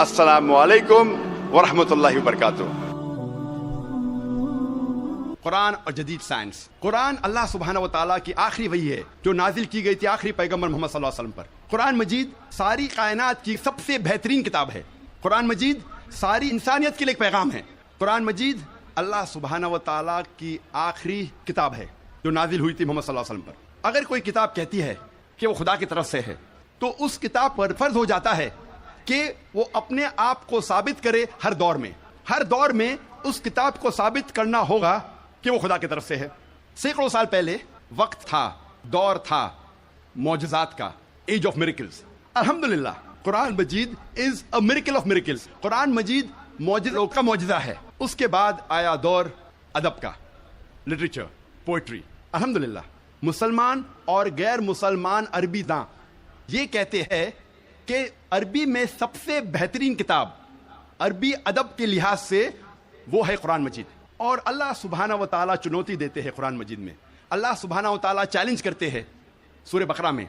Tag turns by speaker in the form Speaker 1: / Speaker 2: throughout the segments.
Speaker 1: السلام علیکم ورحمۃ اللہ وبرکاتہ۔ قرآن اور جدید سائنس۔ قرآن اللہ سبحانہ و تعالیٰ کی آخری وحی ہے جو نازل کی گئی تھی آخری پیغمبر محمد صلی اللہ علیہ وسلم پر۔ قرآن مجید ساری کائنات کی سب سے بہترین کتاب ہے۔ قرآن مجید ساری انسانیت کے لیے ایک پیغام ہے۔ قرآن مجید اللہ سبحانہ و تعالیٰ کی آخری کتاب ہے جو نازل ہوئی تھی محمد صلی اللہ علیہ وسلم پر۔ اگر کوئی کتاب کہتی ہے کہ وہ خدا کی طرف سے ہے تو اس کتاب پر فرض ہو جاتا ہے کہ وہ اپنے آپ کو ثابت کرے ہر دور میں اس کتاب کو ثابت کرنا ہوگا کہ وہ خدا کی طرف سے ہے۔ سینکڑوں سال پہلے وقت تھا، دور تھا معجزات کا، ایج آف میریکلز۔ الحمدللہ قرآن مجید is a miracle of miracles. قرآن مجید معجزوں کا معجزہ ہے۔ اس کے بعد آیا دور ادب کا، لٹریچر، پوئٹری۔ الحمدللہ مسلمان اور غیر مسلمان عربی داں یہ کہتے ہیں کہ عربی میں سب سے بہترین کتاب عربی ادب کے لحاظ سے وہ ہے قرآن مجید۔ اور اللہ سبحانہ و تعالیٰ چنوتی دیتے ہیں قرآن مجید میں۔ اللہ سبحانہ و تعالیٰ چیلنج کرتے ہیں سورہ بقرہ میں،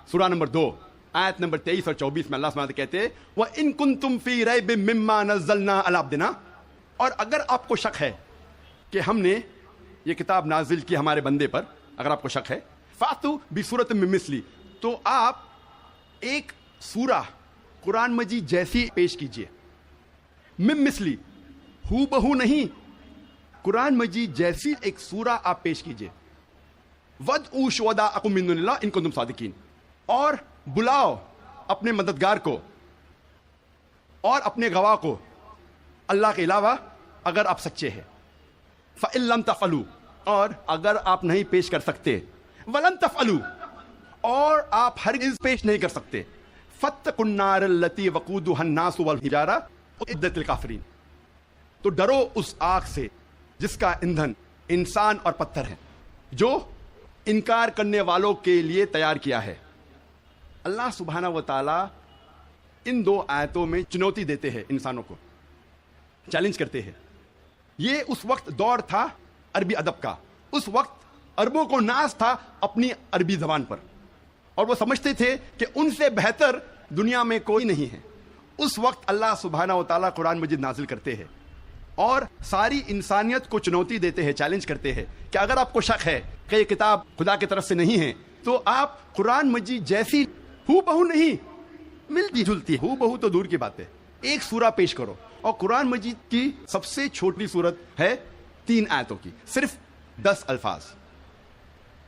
Speaker 1: سورہ نمبر 2 آیت نمبر 23 اور 24 میں اللہ سبحانہ و تعالیٰ کہتے ہیں وَإِن كُنتُمْ فِي رَيْبٍ مِّمَّا نَزَّلْنَا عَلَىٰ عَبْدِنَا، اور اگر آپ کو شک ہے کہ ہم نے یہ کتاب نازل کی ہمارے بندے پر، اگر آپ کو شک ہے فَأْتُوا بِسُورَةٍ مِّن مِّثْلِهِ، تو آپ ایک سورہ قرآن مجید جیسی پیش کیجئے۔ مِن مِّثْلِهِ، ہو بہو نہیں، قرآن مجید جیسی ایک سورہ آپ پیش کیجئے۔ وَادْعُوا شُهَدَاءَكُم مِّن دُونِ اللَّهِ إِن كُنتُمْ صَادِقِينَ، اور بلاؤ اپنے مددگار کو اور اپنے گواہ کو اللہ کے علاوہ اگر آپ سچے ہیں۔ فَإِن لَّمْ تَفْعَلُوا، اور اگر آپ نہیں پیش کر سکتے، وَلَن تَفْعَلُوا، اور آپ ہرگز پیش نہیں کر سکتے، فَاتَّقُوا النَّارَ الَّتِي وَقُودُهَا النَّاسُ وَالْحِجَارَةُ أُعِدَّتْ لِلْكَافِرِينَ، تو ڈرو اس آگ سے جس کا ایندھن انسان اور پتھر ہے، جو انکار کرنے والوں کے لیے تیار کیا ہے۔ اللہ سبحانہ و تعالیٰ ان دو آیتوں میں چنوتی دیتے ہیں، انسانوں کو چیلنج کرتے ہیں۔ یہ اس وقت دور تھا عربی ادب کا، اس وقت عربوں کو ناز تھا اپنی عربی زبان پر، اور وہ سمجھتے تھے کہ ان سے بہتر دنیا میں کوئی نہیں ہے۔ اس وقت اللہ سبحانہ و تعالیٰ قرآن مجید نازل کرتے ہیں اور ساری انسانیت کو چنوتی دیتے ہیں، چیلنج کرتے ہیں کہ اگر آپ کو شک ہے کہ یہ کتاب خدا کی طرف سے نہیں ہے تو آپ قرآن مجید جیسی ہو بہو نہیں، ملتی جلتی، ہو بہو تو دور کی بات ہے، ایک سورہ پیش کرو۔ اور قرآن مجید کی سب سے چھوٹی سورت ہے 3 آیتوں کی، صرف 10 الفاظ۔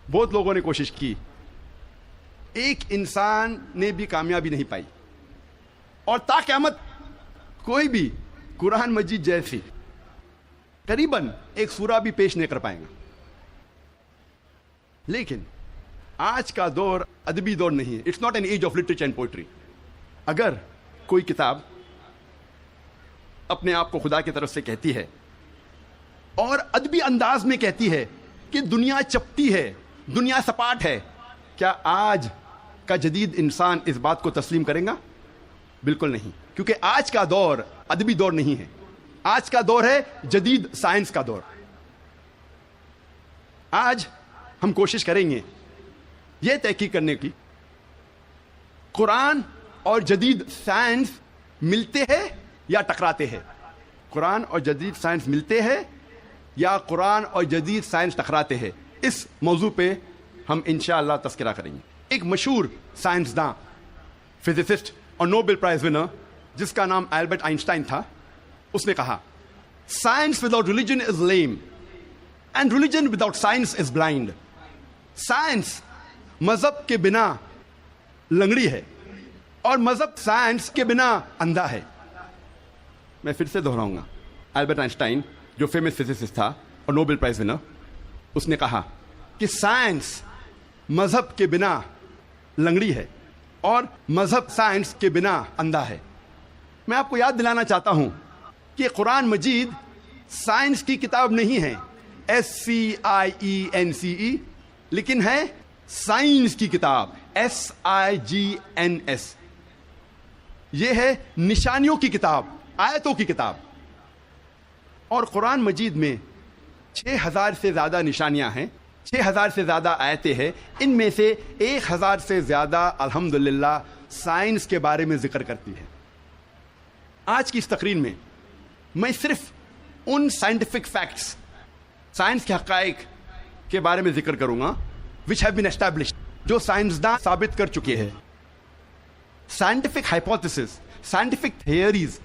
Speaker 1: بہت لوگوں نے کوشش کی، ایک انسان نے بھی کامیابی نہیں پائی، اور تا قیامت کوئی بھی قرآن مجید جیسی قریباً ایک سورہ بھی پیش نہیں کر پائیں گا۔ لیکن آج کا دور ادبی دور نہیں ہے، it's not an age of literature and poetry. اگر کوئی کتاب اپنے آپ کو خدا کی طرف سے کہتی ہے اور ادبی انداز میں کہتی ہے کہ دنیا چپٹی ہے، دنیا سپاٹ ہے، کیا آج کا جدید انسان اس بات کو تسلیم کرے گا؟ بالکل نہیں، کیونکہ آج کا دور ادبی دور نہیں ہے، آج کا دور ہے جدید سائنس کا دور۔ آج ہم کوشش کریں گے یہ تحقیق کرنے کی قرآن اور جدید سائنس ملتے ہیں یا ٹکراتے ہیں، قرآن اور جدید سائنس ملتے ہیں یا قرآن اور جدید سائنس ٹکراتے ہیں۔ اس موضوع پہ ہم انشاءاللہ تذکرہ کریں گے۔ ایک مشہور سائنسداں، فزسسٹ اور نوبل پرائز ونر جس کا نام البرٹ آئنسٹائن تھا، اس نے کہا science without religion is lame and religion without science is blind. Science مذہب کے بنا لنگڑی ہے اور مذہب سائنس کے بنا اندھا ہے۔ میں پھر سے دہراؤں گا، البرٹ آئنسٹائن جو فیمس فزسسٹ تھا اور نوبل پرائز ونر، اس نے کہا کہ سائنس مذہب کے بنا لنگڑی ہے اور مذہب سائنس کے بنا اندھا ہے۔ میں آپ کو یاد دلانا چاہتا ہوں کہ قرآن مجید سائنس کی کتاب نہیں ہے، SCIENCE، لیکن ہے سائنس کی کتاب، SIGNS۔ یہ ہے نشانیوں کی کتاب، آیتوں کی کتاب۔ اور قرآن مجید میں 6000 سے زیادہ نشانیاں ہیں، 6000 سے زیادہ آیتیں ہیں، ان میں سے 1000 سے زیادہ الحمدللہ سائنس کے بارے میں ذکر کرتی ہے۔ آج کی اس تقریر میں میں صرف ان سائنٹیفک فیکٹس، سائنس کے حقائق کے بارے میں ذکر کروں گا which have been established، جو سائنسداں ثابت کر چکے ہیں۔ Scientific hypotheses, scientific theories,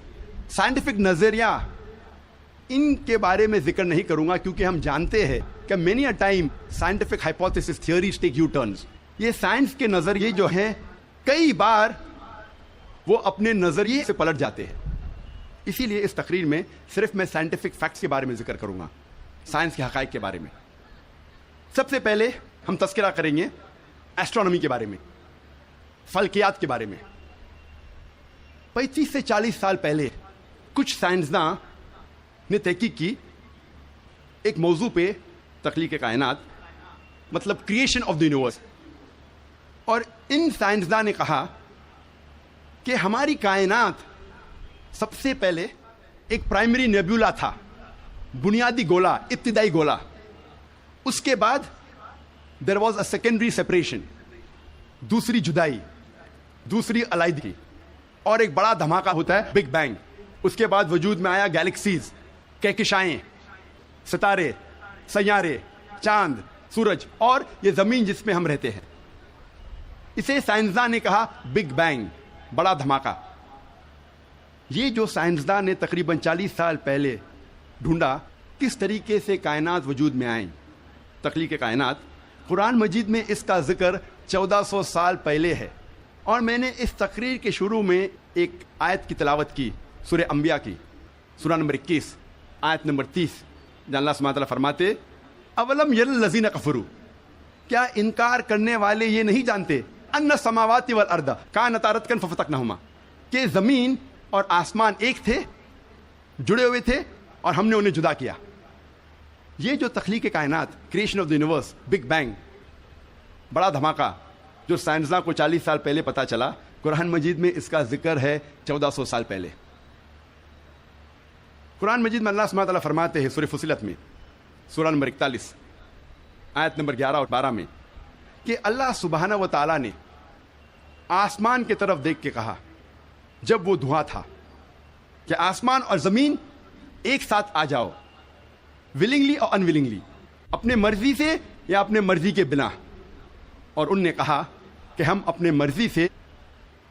Speaker 1: scientific نظریہ، ان کے بارے میں ذکر نہیں کروں گا، کیونکہ ہم جانتے ہیں کہ many a time scientific hypothesis theories take U-turns۔ یہ سائنس کے نظریے جو ہیں کئی بار وہ اپنے نظریے سے پلٹ جاتے ہیں۔ اسی لیے اس تقریر میں صرف میں سائنٹیفک فیکٹس کے بارے میں ذکر کروں گا، سائنس کے حقائق کے بارے میں۔ سب سے پہلے ہم تذکرہ کریں گے ایسٹرونومی کے بارے میں، فلکیات کے بارے میں۔ 35 سے 40 سال پہلے کچھ سائنسداں نے تحقیق کی ایک موضوع پہ، تخلیق کائنات، مطلب کریشن آف دی یونیورس، اور ان سائنسداں نے کہا کہ ہماری کائنات سب سے پہلے ایک پرائمری نیبولا تھا، بنیادی گولا، ابتدائی گولا۔ اس کے بعد there was a secondary separation, دوسری جدائی، دوسری علیحدگی، اور ایک بڑا دھماکہ ہوتا ہے بگ بینگ۔ اس کے بعد وجود میں آیا گیلیکسیز، کہکشائیں، ستارے، سیارے، چاند، سورج، اور یہ زمین جس میں ہم رہتے ہیں۔ اسے سائنسداں نے کہا بگ بینگ، بڑا دھماکہ۔ یہ جو سائنسداں نے تقریباً 40 سال پہلے ڈھونڈا کس طریقے سے کائنات وجود میں آئیں، تخلیق کائنات، قرآن مجید میں اس کا ذکر 1400 سال پہلے ہے۔ اور میں نے اس تقریر کے شروع میں ایک آیت کی تلاوت کی، سورہ انبیاء کی، سورہ نمبر 21 آیت نمبر 30، جہاں اللہ سبحانہ تعالیٰ فرماتے اولم یر الذین کفروا، کیا انکار کرنے والے یہ نہیں جانتے ان السماوات والارض کانتا رتقا ففتقناہما، کہ زمین اور آسمان ایک تھے، جڑے ہوئے تھے، اور ہم نے انہیں جدا کیا۔ یہ جو تخلیق کائنات، creation of the universe, big bang, بڑا دھماکہ، جو سائنسداں کو 40 سال پہلے پتا چلا، قرآن مجید میں اس کا ذکر ہے 1400 سال پہلے۔ قرآن مجید میں اللہ سبحانہ تعالیٰ فرماتے ہیں سورہ فصلت میں، سورہ نمبر 41 آیت نمبر 11 اور 12 میں، کہ اللہ سبحانہ و تعالیٰ نے آسمان کی طرف دیکھ کے کہا جب وہ دھواں تھا کہ آسمان اور زمین ایک ساتھ آ جاؤ، ولنگلی اور انولنگلی، اپنے مرضی سے یا اپنے مرضی کے بنا، اور ان نے کہا کہ ہم اپنے مرضی سے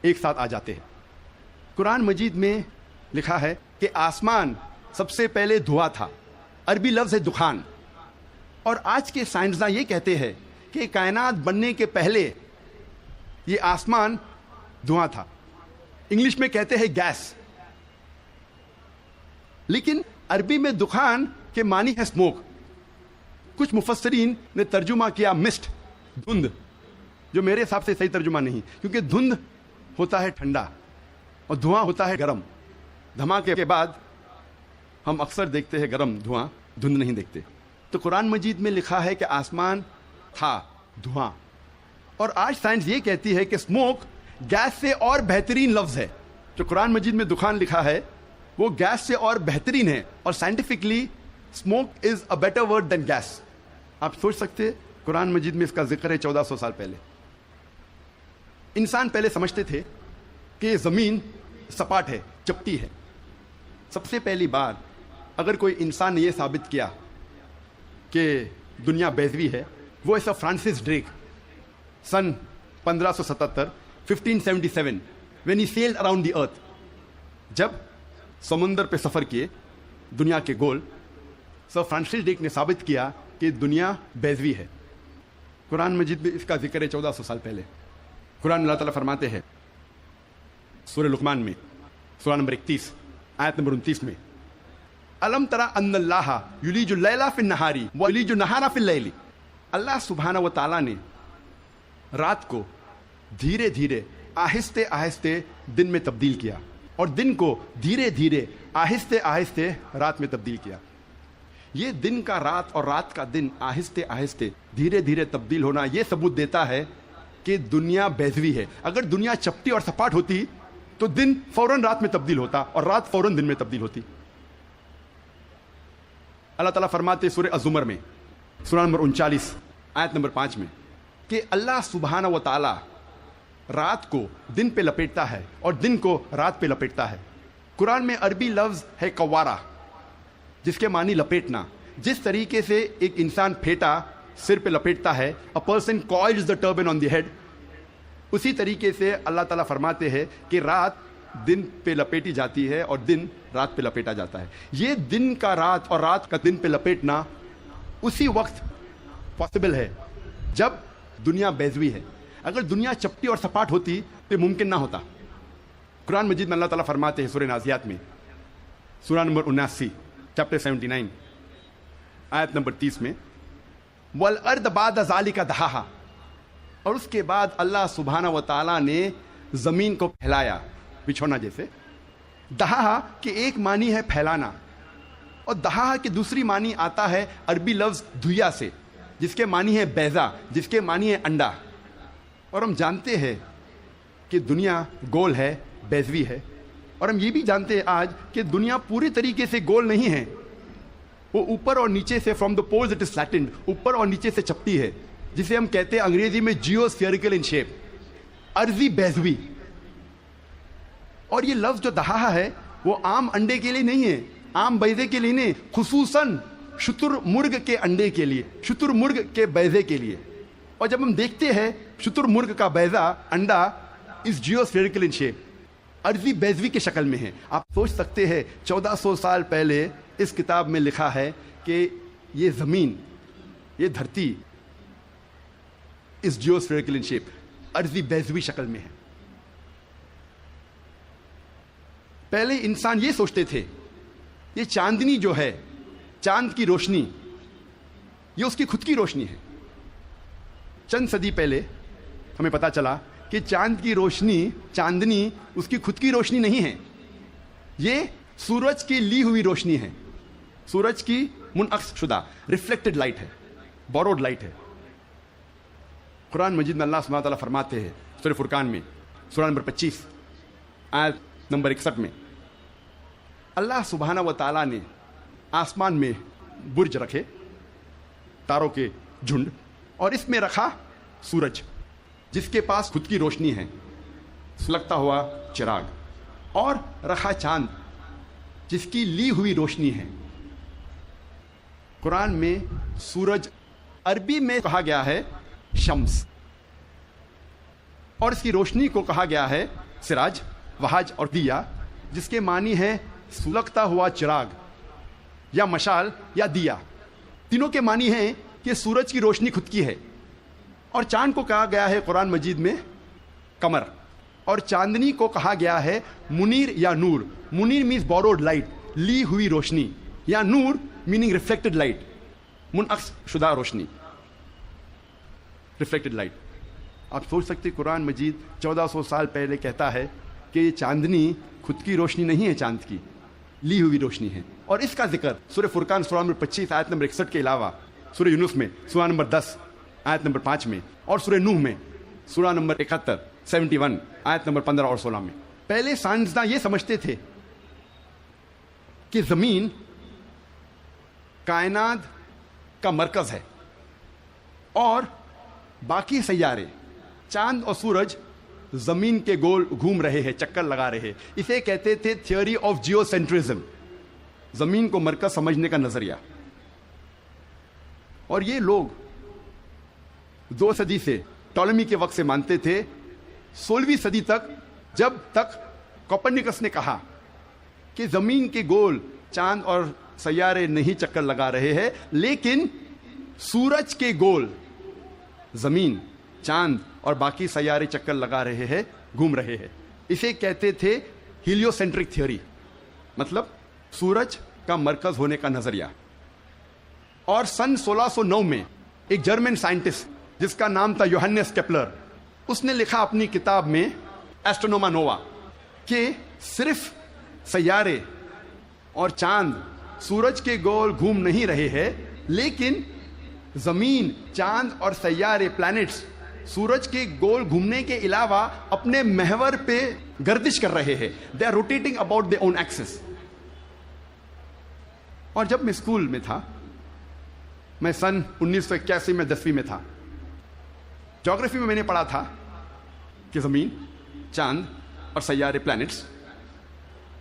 Speaker 1: ایک ساتھ آ جاتے ہیں۔ قرآن مجید میں لکھا ہے کہ آسمان سب سے پہلے دھواں تھا، عربی لفظ ہے دخان، اور آج کے سائنسداں یہ کہتے ہیں کہ کائنات بننے کے پہلے یہ آسمان دھواں تھا، انگلش میں کہتے ہیں گیس، لیکن عربی میں دخان کے معنی ہے اسموک۔ کچھ مفسرین نے ترجمہ کیا مسٹ، دھند، جو میرے حساب سے صحیح ترجمہ نہیں، کیونکہ دھند ہوتا ہے ٹھنڈا اور دھواں ہوتا ہے گرم۔ دھماکے کے بعد ہم اکثر دیکھتے ہیں گرم دھواں، دھند نہیں دیکھتے۔ تو قرآن مجید میں لکھا ہے کہ آسمان تھا دھواں، اور آج سائنس یہ کہتی ہے کہ اسموک گیس سے اور بہترین لفظ ہے۔ جو قرآن مجید میں دخان لکھا ہے وہ گیس سے اور بہترین ہے، اور scientifically smoke is a better word than gas. آپ سوچ سکتے قرآن مجید میں اس کا ذکر ہے 1400 سال پہلے۔ انسان پہلے سمجھتے تھے کہ زمین سپاٹ ہے، چپٹی ہے۔ سب سے پہلی بار اگر کوئی انسان نے یہ ثابت کیا کہ دنیا بیضوی ہے، وہ ایسا Francis Drake sun 1577 1577 when he sailed around the earth، جب سمندر پہ سفر کیے دنیا کے گول، سر فرانسس ڈریک نے ثابت کیا کہ دنیا بیضوی ہے۔ قرآن مجید میں اس کا ذکر ہے 1400 سال پہلے۔ قرآن اللہ تعالیٰ فرماتے ہیں سورہ لقمان میں، سورہ نمبر 31 آیت نمبر 29 میں، الم تری ان اللہ یولج اللیل فی النہار ویولج النہار فی اللیل، اللہ سبحانہ و تعالیٰ نے رات کو دھیرے دھیرے آہستہ آہستہ دن میں تبدیل کیا، اور دن کو دھیرے دھیرے آہستہ آہستہ رات میں تبدیل کیا۔ یہ دن کا رات اور رات کا دن آہستہ آہستہ دھیرے دھیرے تبدیل ہونا یہ ثبوت دیتا ہے کہ دنیا بیضوی ہے۔ اگر دنیا چپٹی اور سپاٹ ہوتی تو دن فوراً رات میں تبدیل ہوتا اور رات فوراً دن میں تبدیل ہوتی۔ اللہ تعالیٰ فرماتے سورہ الزمر میں، سورہ نمبر 39 آیت نمبر 5 میں، کہ اللہ سبحانہ و تعالیٰ رات کو دن پہ لپیٹتا ہے اور دن کو رات پہ لپیٹتا ہے۔ قرآن میں عربی لفظ ہے قوارہ، جس کے معنی لپیٹنا. جس طریقے سے ایک انسان پھیٹا سر پہ لپیٹتا ہے، a person coils the turban on the head، اسی طریقے سے اللہ تعالیٰ فرماتے ہیں کہ رات دن پہ لپیٹی جاتی ہے اور دن رات پہ لپیٹا جاتا ہے. یہ دن کا رات اور رات کا دن پہ لپیٹنا اسی وقت پاسبل ہے جب دنیا بیضوی ہے. اگر دنیا چپٹی اور سپاٹ ہوتی تو ممکن نہ ہوتا. قرآن مجید میں اللہ تعالیٰ فرماتے ہیں سورہ نازیات میں، سورہ نمبر 79 چیپٹر 79 آیت نمبر 30 میں، وَالْأَرْضَ بَعْدَ ذَلِكَ دَحَاهَا، اور اس کے بعد اللہ سبحانہ و تعالیٰ نے زمین کو پھیلایا بچھونا جیسے. دہا کہ ایک معنی ہے پھیلانا، اور دہا کی دوسری معنی آتا ہے عربی لفظ دھویا سے، جس کے معنی ہے بیضا، جس کے معنی ہے انڈا. اور ہم جانتے ہیں کہ دنیا گول ہے، بیضوی ہے، اور ہم یہ بھی جانتے ہیں آج کہ دنیا پوری طریقے سے گول نہیں ہے. وہ اوپر اور نیچے سے from the poles it is flattened, اوپر اور نیچے سے چپٹی ہے، جسے ہم کہتے ہیں انگریزی میں جیو اسفیئریکل ان شیپ، عرضی بیضوی. اور یہ لفظ جو دہا ہے وہ عام انڈے کے لیے نہیں ہے، عام بیضے کے لیے نہیں، خصوصاً شتر مرغ کے انڈے کے لیے، شتر مرغ کے بیضے کے لیے. اور جب ہم دیکھتے ہیں شتر مرغ کا بیضا انڈا اس جیو اسفیئریکل ان شیپ، عرضی بیضوی کی شکل میں ہے. آپ سوچ سکتے ہیں 1400 سال پہلے اس کتاب میں لکھا ہے کہ یہ زمین، یہ دھرتی اس جیو اسفیئریکل ان شیپ، عرضی بیضوی شکل میں ہے. پہلے انسان یہ سوچتے تھے یہ چاندنی جو ہے، چاند کی روشنی، یہ اس کی خود کی روشنی ہے. چند صدی پہلے ہمیں پتا چلا کہ چاند کی روشنی، چاندنی اس کی خود کی روشنی نہیں ہے، یہ سورج کی لی ہوئی روشنی ہے، سورج کی منعکس شدہ ریفلیکٹڈ لائٹ ہے، بوروڈ لائٹ ہے. قرآن مجید میں اللہ سبحانہ تعالیٰ فرماتے ہیں سورہ فرقان میں سورہ نمبر 25 آیت نمبر 61 میں، اللہ سبحانہ و تعالیٰ نے آسمان میں برج رکھے، تاروں کے جھنڈ، اور اس میں رکھا سورج جس کے پاس خود کی روشنی ہے، سلگتا ہوا چراغ، اور رکھا چاند جس کی لی ہوئی روشنی ہے. قرآن میں سورج عربی میں کہا گیا ہے شمس، اور اس کی روشنی کو کہا گیا ہے سراج، وہاج اور دیا، جس کے معنی ہے سلگتا ہوا چراغ یا مشال یا دیا. تینوں کے معنی ہیں کہ سورج کی روشنی خود کی ہے. اور چاند کو کہا گیا ہے قرآن مجید میں قمر، اور چاندنی کو کہا گیا ہے منیر یا نور. منیر مینز بوروڈ لائٹ، لی ہوئی روشنی، یا نور میننگ ریفلیکٹڈ لائٹ، منعکس شدہ روشنی، ریفلیکٹڈ لائٹ. آپ سوچ سکتے قرآن مجید 1400 سال پہلے کہتا ہے کہ یہ چاندنی خود کی روشنی نہیں ہے، چاند کی لی ہوئی روشنی ہے. اور اس کا ذکر سورہ فرقان سورہ نمبر 25 آیت نمبر 61 کے علاوہ سورہ یونس میں سورہ نمبر 10 آیت نمبر 5 میں، اور سورہ نوح میں سورہ نمبر 71 آیت نمبر 15 اور 16 میں. پہلے سائنسداں یہ سمجھتے تھے کہ زمین کائنات کا مرکز ہے اور باقی سیارے، چاند اور سورج زمین کے گول گھوم رہے ہیں، چکر لگا رہے ہیں. اسے کہتے تھے تھیوری آف جیو سینٹرزم، زمین کو مرکز سمجھنے کا نظریہ. اور یہ لوگ 2 صدی سے، ٹولمی کے وقت سے مانتے تھے، 16ویں صدی تک، جب تک کوپرنیکس نے کہا کہ زمین کے گول چاند اور سیارے نہیں چکر لگا رہے ہیں، لیکن سورج کے گول زمین، چاند اور باقی سیارے چکر لگا رہے ہیں، گھوم رہے ہیں. اسے کہتے تھے ہیلیو سینٹرک تھیوری، مطلب سورج کا مرکز ہونے کا نظریہ. اور سن 1609 میں ایک جرمن سائنٹسٹ جس کا نام تھا یوہنس کیپلر، اس نے لکھا اپنی کتاب میں ایسٹرونوما نووا کہ صرف سیارے اور چاند سورج کے گول گھوم نہیں رہے ہیں، لیکن زمین، چاند اور سیارے، پلانٹس، سورج کے گول گھومنے کے علاوہ اپنے محور پہ گردش کر رہے ہیں. They are rotating about their own axis. اور جب میں اسکول میں تھا، میں سن 1981 میں 10ویں میں تھا، جغرافی میں نے پڑھا تھا کہ زمین، چاند اور سیارے، پلانٹس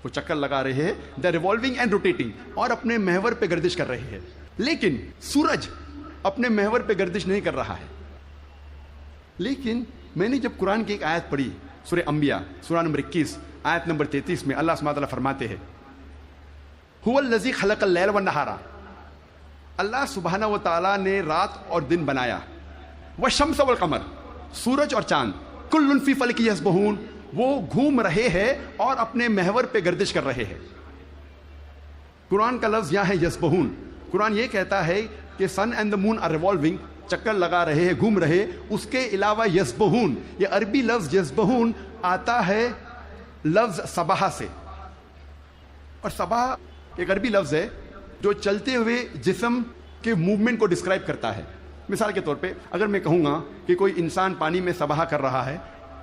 Speaker 1: وہ چکر لگا رہے ہیں, دے ریوالونگ اینڈ روٹیٹنگ, اور اپنے محور پہ گردش کر رہے ہیں. لیکن سورج اپنے محور پہ گردش نہیں کر رہا ہے. لیکن میں نے جب قرآن کی ایک آیت پڑھی, سورہ انبیاء سورہ نمبر 21 آیت نمبر 33 میں اللہ سبحانہ وتعالیٰ فرماتے ہیں هو الذی خلق اللیل والنہار, اللہ سبحانہ و تعالیٰ نے رات اور دن بنایا, والشمس والقمر, سورج اور چاند, کل فی فلک یسبحون, وہ گھوم رہے ہیں اور اپنے محور پہ گردش کر رہے ہیں. قرآن کا لفظ یہاں ہے یسبحون. قرآن یہ کہتا ہے کہ sun and the moon are revolving, چکر لگا رہے ہیں, گھوم رہے. اس کے علاوہ یسبحون, یہ عربی لفظ یسبحون آتا ہے لفظ صباح سے, اور صباح ایک عربی لفظ ہے جو چلتے ہوئے جسم کے موومنٹ کو ڈسکرائب کرتا ہے. مثال کے طور پہ اگر میں کہوں گا کہ کوئی انسان پانی میں سباہ کر رہا ہے,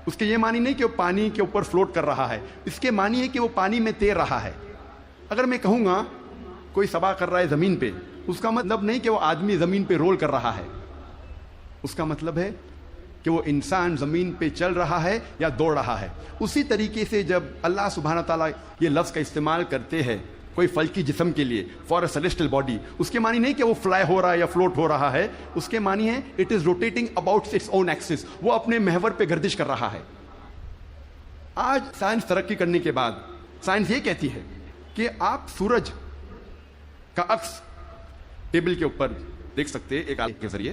Speaker 1: اس کے یہ معنی نہیں کہ وہ پانی کے اوپر فلوٹ کر رہا ہے, اس کے معنی ہے کہ وہ پانی میں تیر رہا ہے. اگر میں کہوں گا کوئی سباہ کر رہا ہے زمین پہ, اس کا مطلب نہیں کہ وہ آدمی زمین پہ رول کر رہا ہے, اس کا مطلب ہے کہ وہ انسان زمین پہ چل رہا ہے یا دوڑ رہا ہے. اسی طریقے سے جب اللہ سبحانہ تعالیٰ یہ لفظ کا استعمال کرتے ہیں کوئی فلکی جسم کے لیے, فار اے سیلیسٹل باڈی, اس کے معنی نہیں کہ وہ فلائی ہو رہا ہے یا فلوٹ ہو رہا ہے, اس کے معنی ہے it is rotating about its own axis, وہ اپنے محور پہ گردش کر رہا ہے. آج سائنس ترقی کرنے کے بعد سائنس یہ کہتی ہے کہ آپ سورج کا عکس ٹیبل کے اوپر دیکھ سکتے ایک آلے کے ذریعے,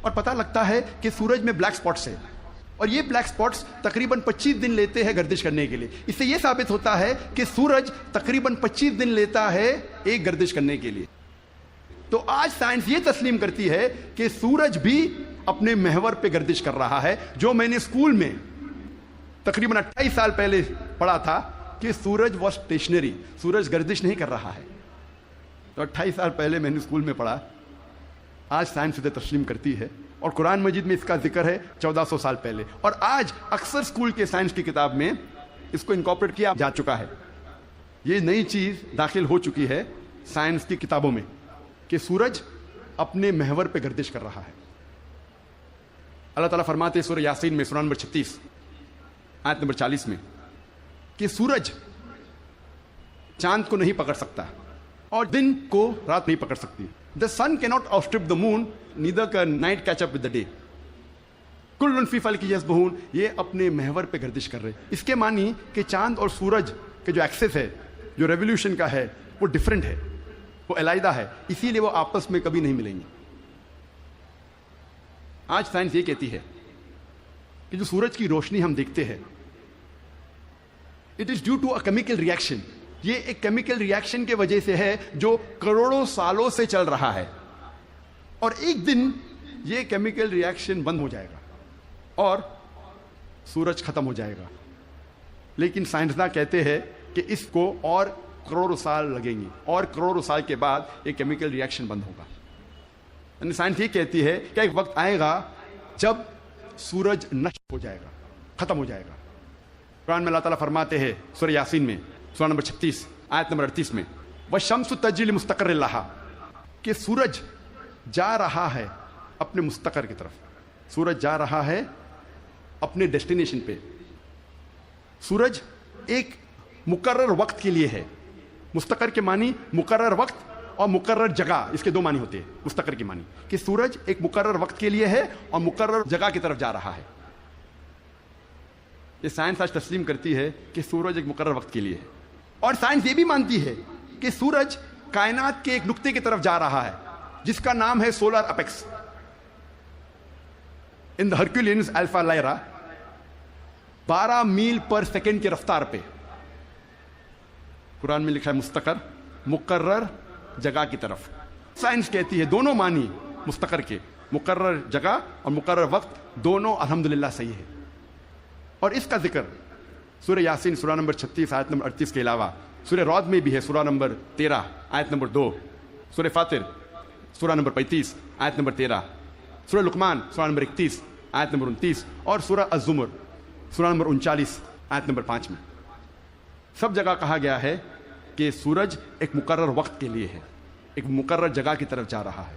Speaker 1: اور پتہ لگتا ہے کہ سورج میں بلیک سپاٹس ہے, اور یہ بلیک سپاٹس تقریباً 25 دن لیتے ہیں گردش کرنے کے لیے. اس سے یہ ثابت ہوتا ہے کہ سورج تقریباً 25 دن لیتا ہے ایک گردش کرنے کے لیے. تو آج سائنس یہ تسلیم کرتی ہے کہ سورج بھی اپنے محور پہ گردش کر رہا ہے. جو میں نے اسکول میں تقریباً 28 سال پہلے پڑھا تھا کہ سورج واز اسٹیشنری, سورج گردش نہیں کر رہا ہے, تو 28 سال پہلے میں نے اسکول میں پڑھا. آج سائنس اسے تسلیم کرتی ہے, اور قرآن مجید میں اس کا ذکر ہے 1400 سال پہلے, اور آج اکثر اسکول کے سائنس کی کتاب میں اس کو انکارپوریٹ کیا جا چکا ہے. یہ نئی چیز داخل ہو چکی ہے سائنس کی کتابوں میں کہ سورج اپنے محور پہ گردش کر رہا ہے. اللہ تعالیٰ فرماتے ہیں سورہ یاسین میں سورہ نمبر 36 آیت نمبر 40 میں کہ سورج چاند کو نہیں پکڑ سکتا اور دن کو رات نہیں پکڑ سکتی. The sun cannot outstrip the moon, neither can night catch up with the day. کل فی فلک یسبحون, یہ اپنے محور پہ گردش کر رہے. اس کے معنی کہ چاند اور سورج کے جو ایکسس ہے, جو ریولیوشن کا ہے, وہ ڈفرینٹ ہے, وہ علیحدہ ہے, اسی لیے وہ آپس میں کبھی نہیں ملیں گے. آج سائنس یہ کہتی ہے کہ جو سورج کی روشنی ہم دیکھتے ہیں, it is due to a chemical reaction. یہ ایک کیمیکل ریئیکشن کی وجہ سے ہے جو کروڑوں سالوں سے چل رہا ہے, اور ایک دن یہ کیمیکل ریئیکشن بند ہو جائے گا اور سورج ختم ہو جائے گا. لیکن سائنسداں کہتے ہیں کہ اس کو اور کروڑوں سال لگیں گے, اور کروڑوں سال کے بعد یہ کیمیکل ریئیکشن بند ہوگا. یعنی سائنس یہ کہتی ہے کہ ایک وقت آئے گا جب سورج نشٹ ہو جائے گا, ختم ہو جائے گا. قرآن میں اللہ تعالیٰ فرماتے ہیں سورہ یاسین میں سورہ نمبر 36 آیت نمبر 38 میں وَالشَّمْسُ تَجْرِي لِمُسْتَقَرٍّ لَهَا, کہ سورج جا رہا ہے اپنے مستقر کی طرف, سورج جا رہا ہے اپنے ڈیسٹینیشن پہ. سورج ایک مقرر وقت کے لیے ہے. مستقر کے معنی مقرر وقت اور مقرر جگہ, اس کے دو معنی ہوتے ہیں. مستقر کے معنی کہ سورج ایک مقرر وقت کے لیے ہے اور مقرر جگہ کی طرف جا رہا ہے. یہ سائنس آج تسلیم کرتی ہے کہ سورج ایک مقرر وقت کے لیے ہے, اور سائنس یہ بھی مانتی ہے کہ سورج کائنات کے ایک نقطے کی طرف جا رہا ہے جس کا نام ہے سولر اپیکس. ان دا ہرکولینز الفا لائرا 12 میل پر سیکنڈ کی رفتار پہ. قرآن میں لکھا ہے مستقر, مقرر جگہ کی طرف. سائنس کہتی ہے دونوں معنی مستقر کے, مقرر جگہ اور مقرر وقت, دونوں الحمدللہ صحیح ہے. اور اس کا ذکر سورہ یاسین سورہ نمبر 36 آیت نمبر 38 کے علاوہ سورہ رعد میں بھی ہے, سورہ نمبر 13 آیت نمبر 2, سورہ فاطر سورہ نمبر 35 آیت نمبر 13, سورہ لقمان سورہ نمبر 31 آیت نمبر 29, اور سورہ الزمر سورہ نمبر 39 آیت نمبر 5 میں. سب جگہ کہا گیا ہے کہ سورج ایک مقرر وقت کے لیے ہے, ایک مقرر جگہ کی طرف جا رہا ہے.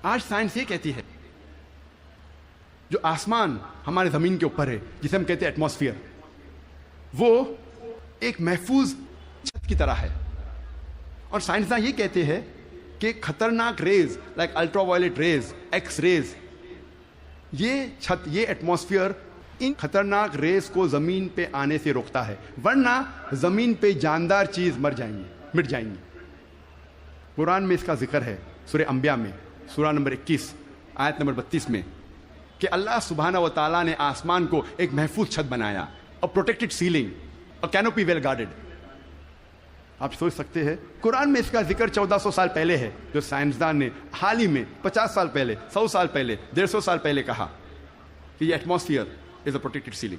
Speaker 1: آج سائنس یہ کہتی ہے جو آسمان ہمارے زمین کے اوپر ہے, جسے ہم کہتے ہیں ایٹماسفیئر, وہ ایک محفوظ چھت کی طرح ہے. اور سائنسداں یہ کہتے ہیں کہ خطرناک rays like ultra violet rays, X rays, یہ چھت، یہ ایٹماسفیئر ان خطرناک ریز کو زمین پہ آنے سے روکتا ہے، ورنہ زمین پہ جاندار چیز مٹ جائیں گی. قرآن میں اس کا ذکر ہے سورہ انبیاء میں، سورہ نمبر 21 آیت نمبر 32 میں، کہ اللہ سبحانہ و تعالیٰ نے آسمان کو ایک محفوظ چھت بنایا، اور پروٹیکٹڈ سیلنگ، اور کینوپی ویل گارڈڈ. آپ سوچ سکتے ہیں قرآن میں اس کا ذکر 1400 سال پہلے ہے، جو سائنسدان نے حال ہی میں 50 سال پہلے، 100 سال پہلے، 150 سال پہلے کہا کہ یہ ایٹماسفیئر از اے پروٹیکٹڈ سیلنگ.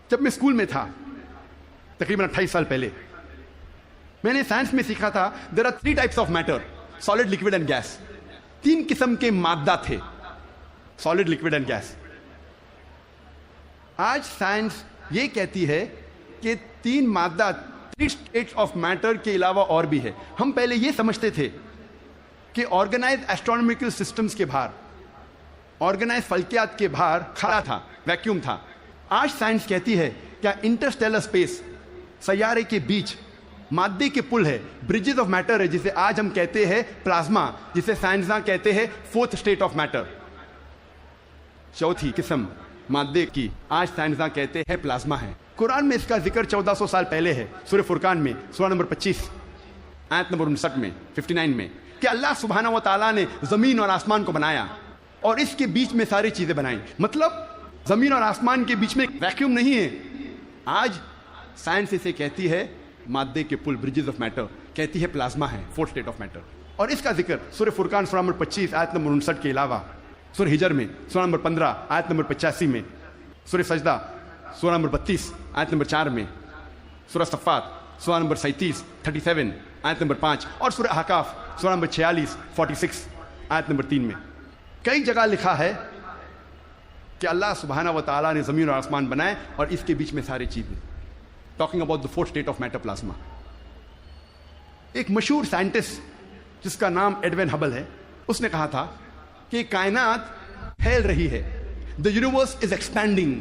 Speaker 1: جب میں اسکول میں تھا تقریباً 28 سال پہلے، میں نے سائنس میں سیکھا تھا there are 3 types of matter, solid, liquid and gas. 3 قسم کے مادہ تھے، سالڈ، لکوڈ اینڈ گیس. آج سائنس یہ کہتی ہے کہ 3 مادہ، 3 اسٹیٹس آف میٹر کے علاوہ اور بھی ہے. ہم پہلے یہ سمجھتے تھے کہ آرگنائز ایسٹرونومیکل سسٹمز کے باہر، آرگنائز فلکیات کے باہر خلا تھا، ویکیوم تھا. آج سائنس کہتی ہے کیا انٹرسٹیلر اسپیس، سیارے کے بیچ مادے کے پل ہے، برجز آف میٹر ہے، جسے آج ہم کہتے ہیں پلازما، جسے سائنسداں کہتے ہیں 4th اسٹیٹ آف میٹر، 4تھی قسم مادے کی آج سائنسداں کہتے ہیں پلازما ہے. قرآن میں اس کا ذکر 1400 سال پہلے ہے، سورہ فرقان میں، سورہ نمبر 25 آیت نمبر 59 میں، 59 میں، کہ اللہ سبحانہ و تعالیٰ نے زمین اور آسمان کو بنایا اور اس کے بیچ میں ساری چیزیں بنائیں. مطلب زمین اور آسمان کے بیچ میں ویکیوم نہیں ہے. آج سائنس اسے کہتی ہے مادے کے پل، برجز آف میٹر، کہتی ہے پلازما ہے، 4th اسٹیٹ آف میٹر. اور اس کا ذکر سورہ فرقان سورہ نمبر 25 آیت نمبر 59 کے علاوہ سورہ ہجر میں، سورہ نمبر 15 آیت نمبر 85 میں، سورہ سجدہ سورہ نمبر 32 آیت نمبر 4 میں، سورہ صفات سورہ نمبر 37 آیت نمبر 5، اور سورہ احقاف سورہ نمبر 46 آیت نمبر 3 میں کئی جگہ لکھا ہے کہ اللہ سبحانہ و تعالیٰ نے زمین اور آسمان بنائے اور اس کے بیچ میں ساری چیزیں. Talking about the 4th state of matter, plasma. ایک مشہور سائنٹسٹ جس کا نام ایڈوین ہبل ہے، اس نے کہا تھا کہ کائنات پھیل رہی ہے، دا یونیورس از ایکسپینڈنگ.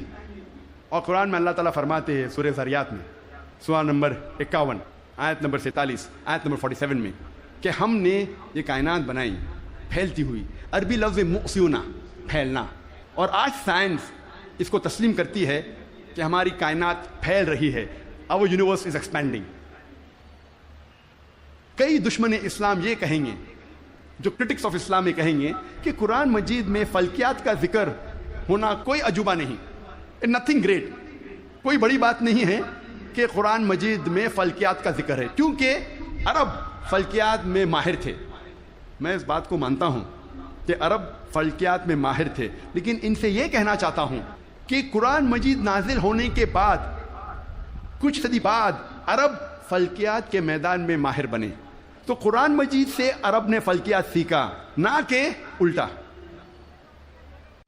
Speaker 1: اور قرآن میں اللہ تعالیٰ فرماتے ہیں سورہ ذریات میں، سورہ نمبر 51 آیت نمبر 47 آیت نمبر 47 میں، کہ ہم نے یہ کائنات بنائی پھیلتی ہوئی. عربی لفظ مؤسیونا، پھیلنا. اور آج سائنس اس کو تسلیم کرتی ہے کہ ہماری کائنات پھیل رہی ہے، our universe is expanding. کئی دشمن اسلام یہ کہیں گے، جو کرٹکس آف اسلام یہ کہیں گے کہ قرآن مجید میں فلکیات کا ذکر ہونا کوئی عجوبہ نہیں، نتھنگ گریٹ، کوئی بڑی بات نہیں ہے کہ قرآن مجید میں فلکیات کا ذکر ہے، کیونکہ عرب فلکیات میں ماہر تھے. میں اس بات کو مانتا ہوں کہ عرب فلکیات میں ماہر تھے، لیکن ان سے یہ کہنا چاہتا ہوں کہ قرآن مجید نازل ہونے کے بعد کچھ صدی بعد عرب فلکیات کے میدان میں ماہر بنے. تو قرآن مجید سے عرب نے فلکیات سیکھا، نہ کہ الٹا.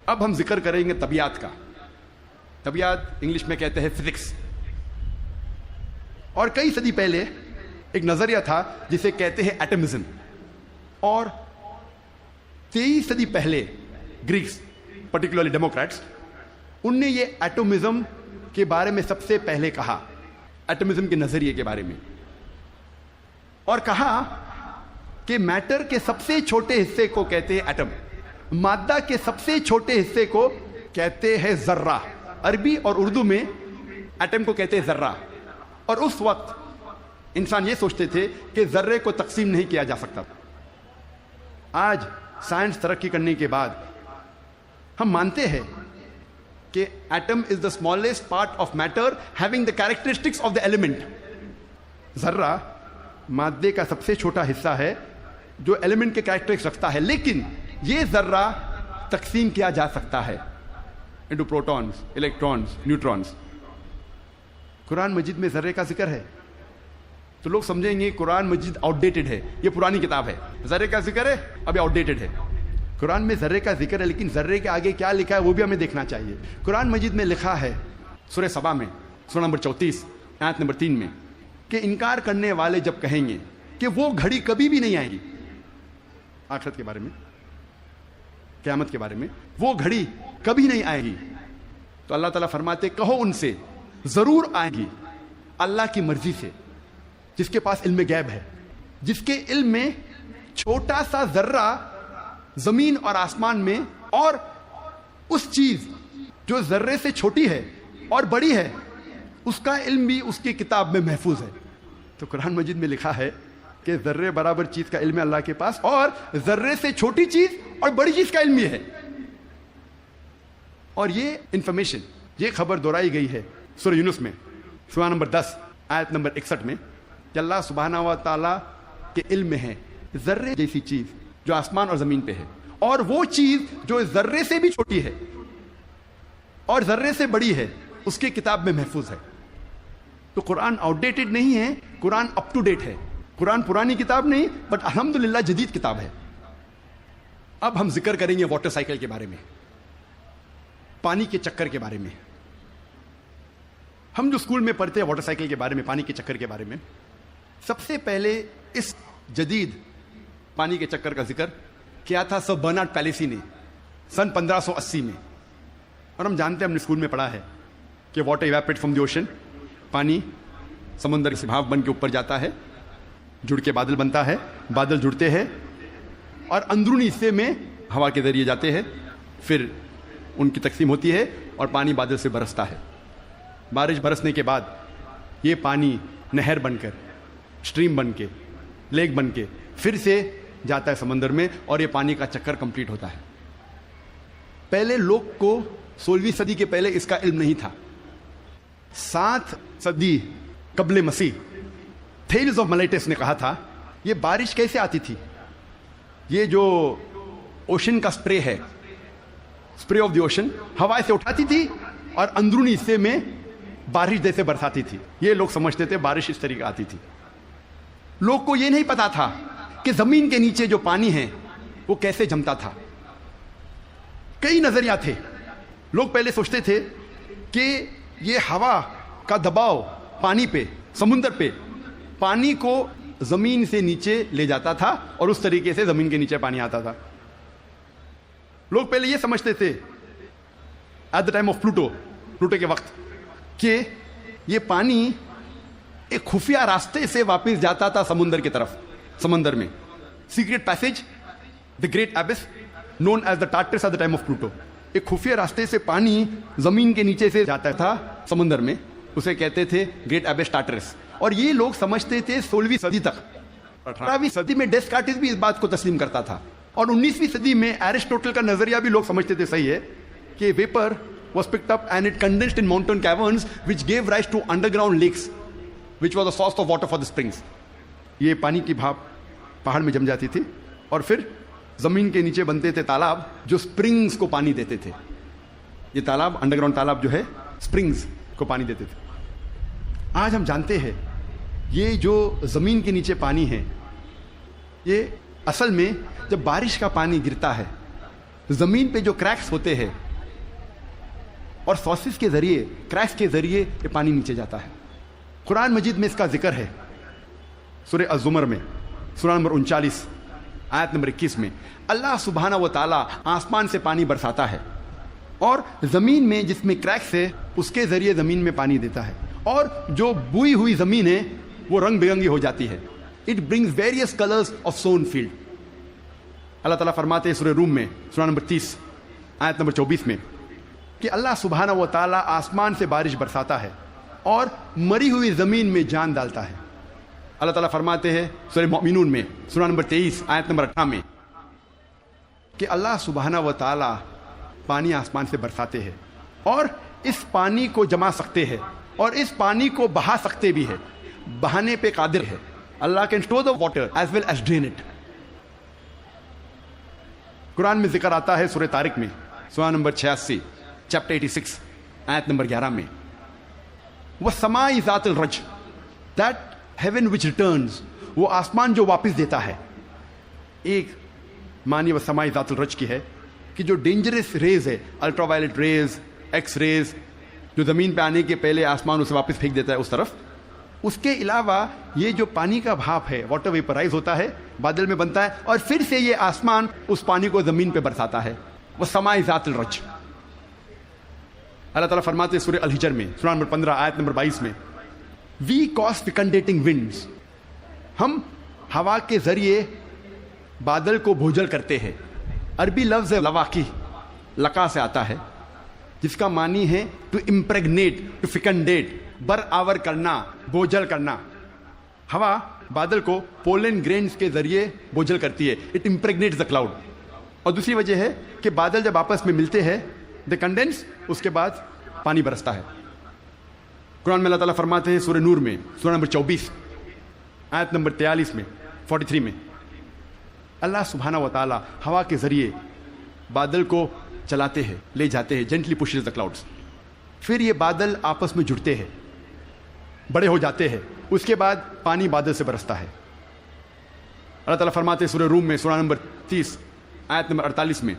Speaker 1: اب ہم ذکر کریں گے طبیعت کا. طبیعت انگلش میں کہتے ہیں فزکس. اور کئی صدی پہلے ایک نظریہ تھا جسے کہتے ہیں ایٹمزم. اور 23 صدی پہلے گریکس، پرٹیکولرلی ڈیموکریٹس، ان نے یہ ایٹمزم کے بارے میں سب سے پہلے کہا، ایٹمزم کے نظریے کے بارے میں، اور کہا کہ میٹر کے سب سے چھوٹے حصے کو کہتے ہیں ایٹم، مادہ کے سب سے چھوٹے حصے کو کہتے ہیں ذرہ. عربی اور اردو میں ایٹم کو کہتے ہیں ذرہ. اور اس وقت انسان یہ سوچتے تھے کہ ذرے کو تقسیم نہیں کیا جا سکتا. آج سائنس ترقی کرنے کے بعد ہم مانتے ہیں کہ atom is the smallest part of matter having the characteristics of the element. ذرہ مادے کا سب سے چھوٹا حصہ ہے جو ایلیمنٹ کے کیریکٹرسٹکس رکھتا ہے، لیکن یہ ذرہ تقسیم کیا جا سکتا ہے انٹو پروٹونز، الیکٹرونز، نیوٹرونز. قرآن مجید میں ذرے کا ذکر ہے تو لوگ سمجھیں گے قرآن مجید آؤٹ ڈیٹڈ ہے، یہ پرانی کتاب ہے. ذرے کا ذکر ہے، اب یہ آؤٹ ڈیٹڈ ہے. قرآن میں ذرے کا ذکر ہے، لیکن ذرے کے آگے کیا لکھا ہے وہ بھی ہمیں دیکھنا چاہیے. قرآن مجید میں لکھا ہے سورہ سبا میں، سورہ نمبر 34 آیت نمبر 3 میں، کہ انکار کرنے والے جب کہیں گے کہ وہ گھڑی کبھی بھی نہیں آئے گی، آخرت کے بارے میں، قیامت کے بارے میں، وہ گھڑی کبھی نہیں آئے گی، تو اللہ تعالیٰ فرماتے کہو ان سے ضرور آئیں گی اللہ کی مرضی سے، جس کے پاس علم غیب ہے، جس کے علم میں چھوٹا سا ذرہ زمین اور آسمان میں، اور اس چیز جو ذرے سے چھوٹی ہے اور بڑی ہے اس کا علم بھی اس کی کتاب میں محفوظ ہے۔ تو قرآن مجید میں لکھا ہے کہ ذرے برابر چیز کا علم ہے اللہ کے پاس، اور ذرے سے چھوٹی چیز اور بڑی چیز کا علم بھی ہے۔ اور یہ انفارمیشن، یہ خبر دہرائی گئی ہے سورہ یونس میں، سورہ نمبر 10 آیت نمبر 61 میں، کہ اللہ سبحانہ و تعالیٰ کے علم میں ہے ذرے جیسی چیز جو آسمان اور زمین پہ ہے، اور وہ چیز جو ذرے سے بھی چھوٹی ہے اور ذرے سے بڑی ہے اس کی کتاب میں محفوظ ہے۔ تو قرآن آؤٹ ڈیٹڈ نہیں ہے، قرآن اپ ٹو ڈیٹ ہے۔ قرآن پرانی کتاب نہیں، بٹ الحمدللہ جدید کتاب ہے۔ اب ہم ذکر کریں گے واٹر سائیکل کے بارے میں، پانی کے چکر کے بارے میں۔ ہم جو اسکول میں پڑھتے ہیں واٹر سائیکل کے بارے میں، پانی کے چکر کے بارے میں، سب سے پہلے اس جدید پانی کے چکر کا ذکر کیا تھا سر برنارڈ پیلیسی نے سن 1580 میں۔ اور ہم جانتے ہیں، ہم نے اسکول میں پڑھا ہے کہ water evaporate from the ocean, پانی سمندر سے بھاپ بن کے اوپر جاتا ہے، جڑ کے بادل بنتا ہے، بادل جڑتے ہیں اور اندرونی حصے میں ہوا کے ذریعے جاتے ہیں، پھر ان کی تقسیم ہوتی ہے اور پانی بادل سے برستا ہے۔ بارش برسنے کے بعد یہ پانی نہر بن کر، اسٹریم بن کے، لیک بن کے پھر سے جاتا ہے سمندر میں، اور یہ پانی کا چکر کمپلیٹ ہوتا ہے۔ پہلے لوگ کو 16ویں صدی کے پہلے اس کا علم نہیں تھا۔ 7 صدی قبل مسیح تھیلز آف ملیٹس نے کہا تھا یہ بارش کیسے آتی تھی؟ یہ جو اوشن کا سپرے ہے، سپرے آف دی اوشن، ہوا سے اٹھاتی تھی اور اندرونی حصے میں بارش جیسے برساتی تھی۔ یہ لوگ سمجھتے تھے بارش اس طریقے آتی تھی۔ لوگ کو یہ نہیں پتا تھا کہ زمین کے نیچے جو پانی ہے وہ کیسے جمتا تھا۔ کئی نظریات تھے۔ لوگ پہلے سوچتے تھے کہ یہ ہوا کا دباؤ پانی پہ، سمندر پہ، پانی کو زمین سے نیچے لے جاتا تھا اور اس طریقے سے زمین کے نیچے پانی آتا تھا۔ لوگ پہلے یہ سمجھتے تھے at the time of Plato کے وقت کہ یہ پانی ایک خفیہ راستے سے واپس جاتا تھا سمندر کی طرف، سمندر میں secret passage, the great abyss known as the Tartarus at the time of Pluto. ایک خفیہ راستے سے پانی زمین کے نیچے سے جاتا تھا سمندر میں، اسے کہتے تھے گریٹ ایبس ٹارٹرس۔ اور یہ لوگ سمجھتے تھے 16ویں صدی تک۔ 18ویں صدی میں ڈیسکارٹس بھی اس بات کو تسلیم کرتا تھا، اور 19ویں صدی میں ایرسٹوٹل کا نظریہ بھی لوگ سمجھتے تھے صحیح ہے کہ viper was picked up and it condensed in mountain caverns which gave rise to underground lakes which was the source of water for the springs۔ یہ پانی کی بھاپ پہاڑ میں جم جاتی تھی اور پھر زمین کے نیچے بنتے تھے تالاب جو سپرنگز کو پانی دیتے تھے۔ یہ تالاب، انڈر گراؤنڈ تالاب جو ہے، سپرنگز کو پانی دیتے تھے۔ آج ہم جانتے ہیں یہ جو زمین کے نیچے پانی ہے، یہ اصل میں جب بارش کا پانی گرتا ہے زمین پہ جو کریکس ہوتے ہیں اور سورسز کے ذریعے، کریکس کے ذریعے یہ پانی نیچے جاتا ہے۔ قرآن مجید میں اس کا ذکر ہے سورہ الزمر میں، سورہ نمبر 39 آیت نمبر 21 میں۔ اللہ سبحانہ و تعالیٰ آسمان سے پانی برساتا ہے اور زمین میں جس میں کریکس ہے اس کے ذریعے زمین میں پانی دیتا ہے، اور جو بوئی ہوئی زمین ہے وہ رنگ برنگی ہو جاتی ہے۔ It brings various colours of sown field. اللہ تعالیٰ فرماتے ہیں سورہ روم میں، سورہ نمبر 30 آیت نمبر 24 میں، کہ اللہ سبحانہ و تعالیٰ آسمان سے بارش برساتا ہے اور مری ہوئی زمین میں جان ڈالتا ہے۔ اللہ تعالیٰ فرماتے ہیں سورہ مومنون میں، سورہ نمبر 23 آیت نمبر 18 میں، کہ اللہ سبحانہ و تعالیٰ پانی آسمان سے برساتے ہیں اور اس پانی کو جما سکتے ہیں اور اس پانی کو بہا سکتے بھی ہے، بہانے پہ قادر ہے۔ اللہ can store the water as well as drain it. قرآن میں ذکر آتا ہے سورہ طارق میں، سورہ نمبر 86 چیپٹر 86 آیت نمبر 11 میں، وَالسَّمَاءِ ذَاتِ الرَّجْ، that heaven which returns، وہ آسمان جو واپس دیتا ہے۔ ایک معنی وَالسَّمَاءِ ذَاتِ الرَّجْ کی ہے کہ جو ڈینجرس ریز ہے، ultra violet rays, X rays, جو زمین پہ آنے کے پہلے آسمان اسے واپس پھینک دیتا ہے اس طرف۔ اس کے علاوہ یہ جو پانی کا بھاپ ہے، واٹر ویپرائز ہوتا ہے، بادل میں بنتا ہے اور پھر سے یہ آسمان اس پانی کو زمین پہ برساتا ہے۔ وَالسَّمَاءِ ذَاتِ الرَّجْ۔ اللہ تعالیٰ فرماتے ہیں سورہ الحجر میں سورہ نمبر 15 آیت نمبر 22 میں وی کاز فیکنڈیٹنگ ونڈز، ہم ہوا کے ذریعے بادل کو بھوجل کرتے ہیں. عربی لفظ لواقی لقا سے آتا ہے جس کا معنی ہے ٹو امپریگنیٹ، ٹو فیکنڈیٹ، برآور کرنا، بوجھل کرنا. ہوا بادل کو پولن گرینز کے ذریعے بوجھل کرتی ہے. It impregnates the cloud. اور دوسری وجہ ہے کہ بادل جب آپس میں ملتے ہیں دے کنڈینس، اس کے بعد پانی برستا ہے. قرآن میں اللہ تعالیٰ فرماتے ہیں سورہ نور میں سورہ نمبر 24 آیت نمبر 43 میں 43 میں اللہ سبحانہ و تعالیٰ ہوا کے ذریعے بادل کو چلاتے ہیں، لے جاتے ہیں، جینٹلی پشز دا کلاؤڈس. پھر یہ بادل آپس میں جڑتے ہیں، بڑے ہو جاتے ہیں، اس کے بعد پانی بادل سے برستا ہے. اللہ تعالیٰ فرماتے ہیں سورہ روم میں سورہ نمبر 30 آیت نمبر 48 میں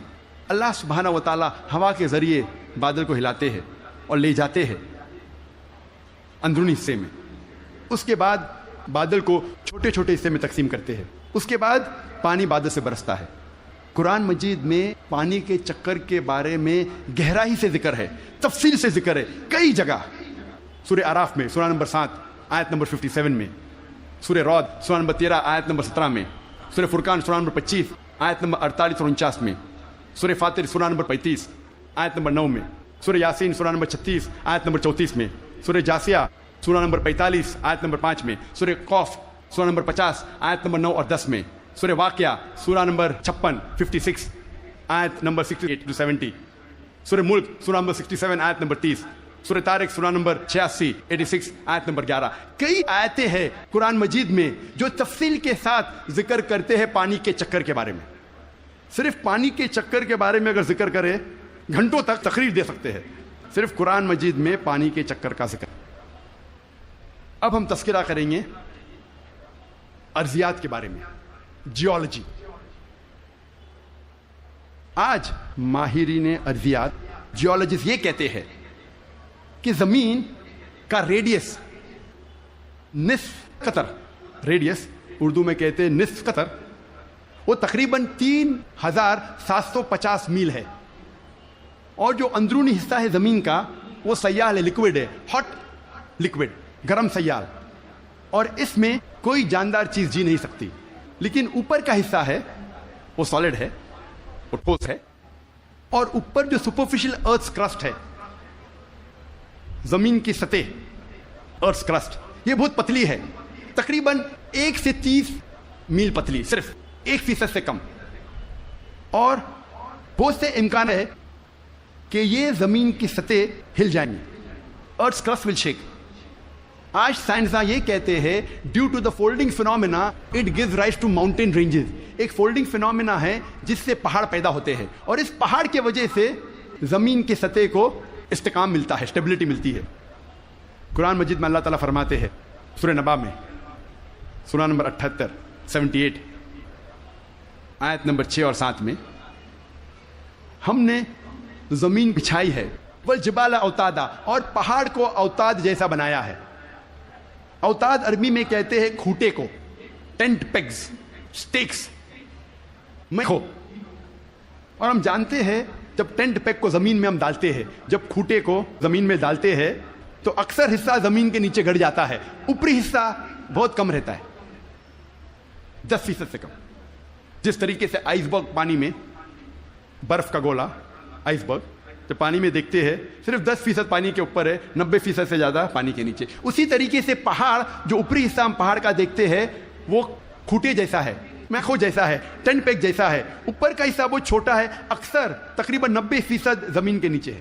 Speaker 1: اللہ سبحانہ و تعالیٰ ہوا کے ذریعے بادل کو ہلاتے ہیں اور لے جاتے ہیں اندرونی حصے میں. اس کے بعد بادل کو چھوٹے چھوٹے حصے میں تقسیم کرتے ہیں، اس کے بعد پانی بادل سے برستا ہے. قرآن مجید میں پانی کے چکر کے بارے میں گہرائی سے ذکر ہے، تفصیل سے ذکر ہے کئی جگہ. سورہ اعراف میں سورہ نمبر 7 آیت نمبر 57 میں، سورہ رعد سورہ نمبر 13 آیت نمبر 17 میں، سورہ فرقان سورہ نمبر 25 آیت نمبر 48 اور 49 میں، سورہ فاطر سورہ نمبر 35 آیت نمبر 9 میں، سورہ یاسین سورہ نمبر 36 آیت نمبر 34 میں، سورہ جاسیہ سورہ نمبر 45 آیت نمبر 5 میں، سورہ قوف سورہ نمبر 50 آیت نمبر 9 اور 10 میں، سورہ واقعہ سورہ نمبر 56 آیت نمبر 68 to 70، سورہ ملک سورہ نمبر 67 آیت نمبر 30، سورہ طارق سورہ نمبر 86 آیت نمبر 11. کئی آیتیں ہیں قرآن مجید میں جو تفصیل کے ساتھ ذکر کرتے ہیں پانی کے چکر کے بارے میں. صرف پانی کے چکر کے بارے میں اگر ذکر کرے گھنٹوں تک تقریر دے سکتے ہیں، صرف قرآن مجید میں پانی کے چکر کا ذکر. اب ہم تذکرہ کریں گے ارضیات کے بارے میں، جیولوجی. آج ماہرین ارضیات جیولوجسٹ یہ کہتے ہیں کہ زمین کا ریڈیس نصف قطر، ریڈیس اردو میں کہتے ہیں نصف قطر، وہ تقریباً 3750 میل ہے. اور جو اندرونی حصہ ہے زمین کا وہ سیال ہے، لکوڈ ہے، ہاٹ لکوڈ، گرم سیال، اور اس میں کوئی جاندار چیز جی نہیں سکتی. لیکن اوپر کا حصہ ہے وہ سالڈ ہے، وہ ٹھوس ہے. اور اوپر جو سپرفیشل ارتھ کرسٹ ہے، زمین کی سطح، ارتھ کرسٹ، یہ بہت پتلی ہے، تقریباً 1 سے 30 میل پتلی، صرف 1% سے کم. اور بہت سے امکان ہے کہ یہ زمین کی سطح ہل جائیں گی، ارتھ کرسٹ ول شیک. آج سائنسداں یہ کہتے ہیں due to the folding phenomena it gives rise to mountain ranges. ایک فولڈنگ فینومینا ہے جس سے پہاڑ پیدا ہوتے ہیں، اور اس پہاڑ کی وجہ سے زمین کی سطح کو استحکام ملتا ہے، اسٹیبلٹی ملتی ہے. قرآن مجید میں اللہ تعالیٰ فرماتے ہیں سورہ نبا میں سورہ نمبر 78 آیت نمبر 6 اور 7 میں، ہم نے زمین بچھائی ہے، والجبال اوتادا، اور پہاڑ کو اوتاد جیسا بنایا ہے. اوتاد عربی میں کہتے ہیں کھوٹے کو، ٹینٹ پیگز، سٹیکس میں ہو. اور ہم جانتے ہیں جب ٹینٹ پیگ کو زمین میں ہم ڈالتے ہیں، جب کھوٹے کو زمین میں ڈالتے ہیں تو اکثر حصہ زمین کے نیچے گڑ جاتا ہے، اوپری حصہ بہت کم رہتا ہے، 10% سے کم. جس طریقے سے آئس برگ پانی میں، برف کا گولا آئس برگ جو پانی میں دیکھتے ہیں صرف 10% پانی کے اوپر ہے، 90% سے زیادہ پانی کے نیچے. اسی طریقے سے پہاڑ، جو اوپری حصہ ہم پہاڑ کا دیکھتے ہیں وہ کھوٹے جیسا ہے، میخو جیسا ہے، ٹینٹ پیگ جیسا ہے. اوپر کا حصہ بہت چھوٹا ہے، اکثر تقریباً 90% زمین کے نیچے ہے.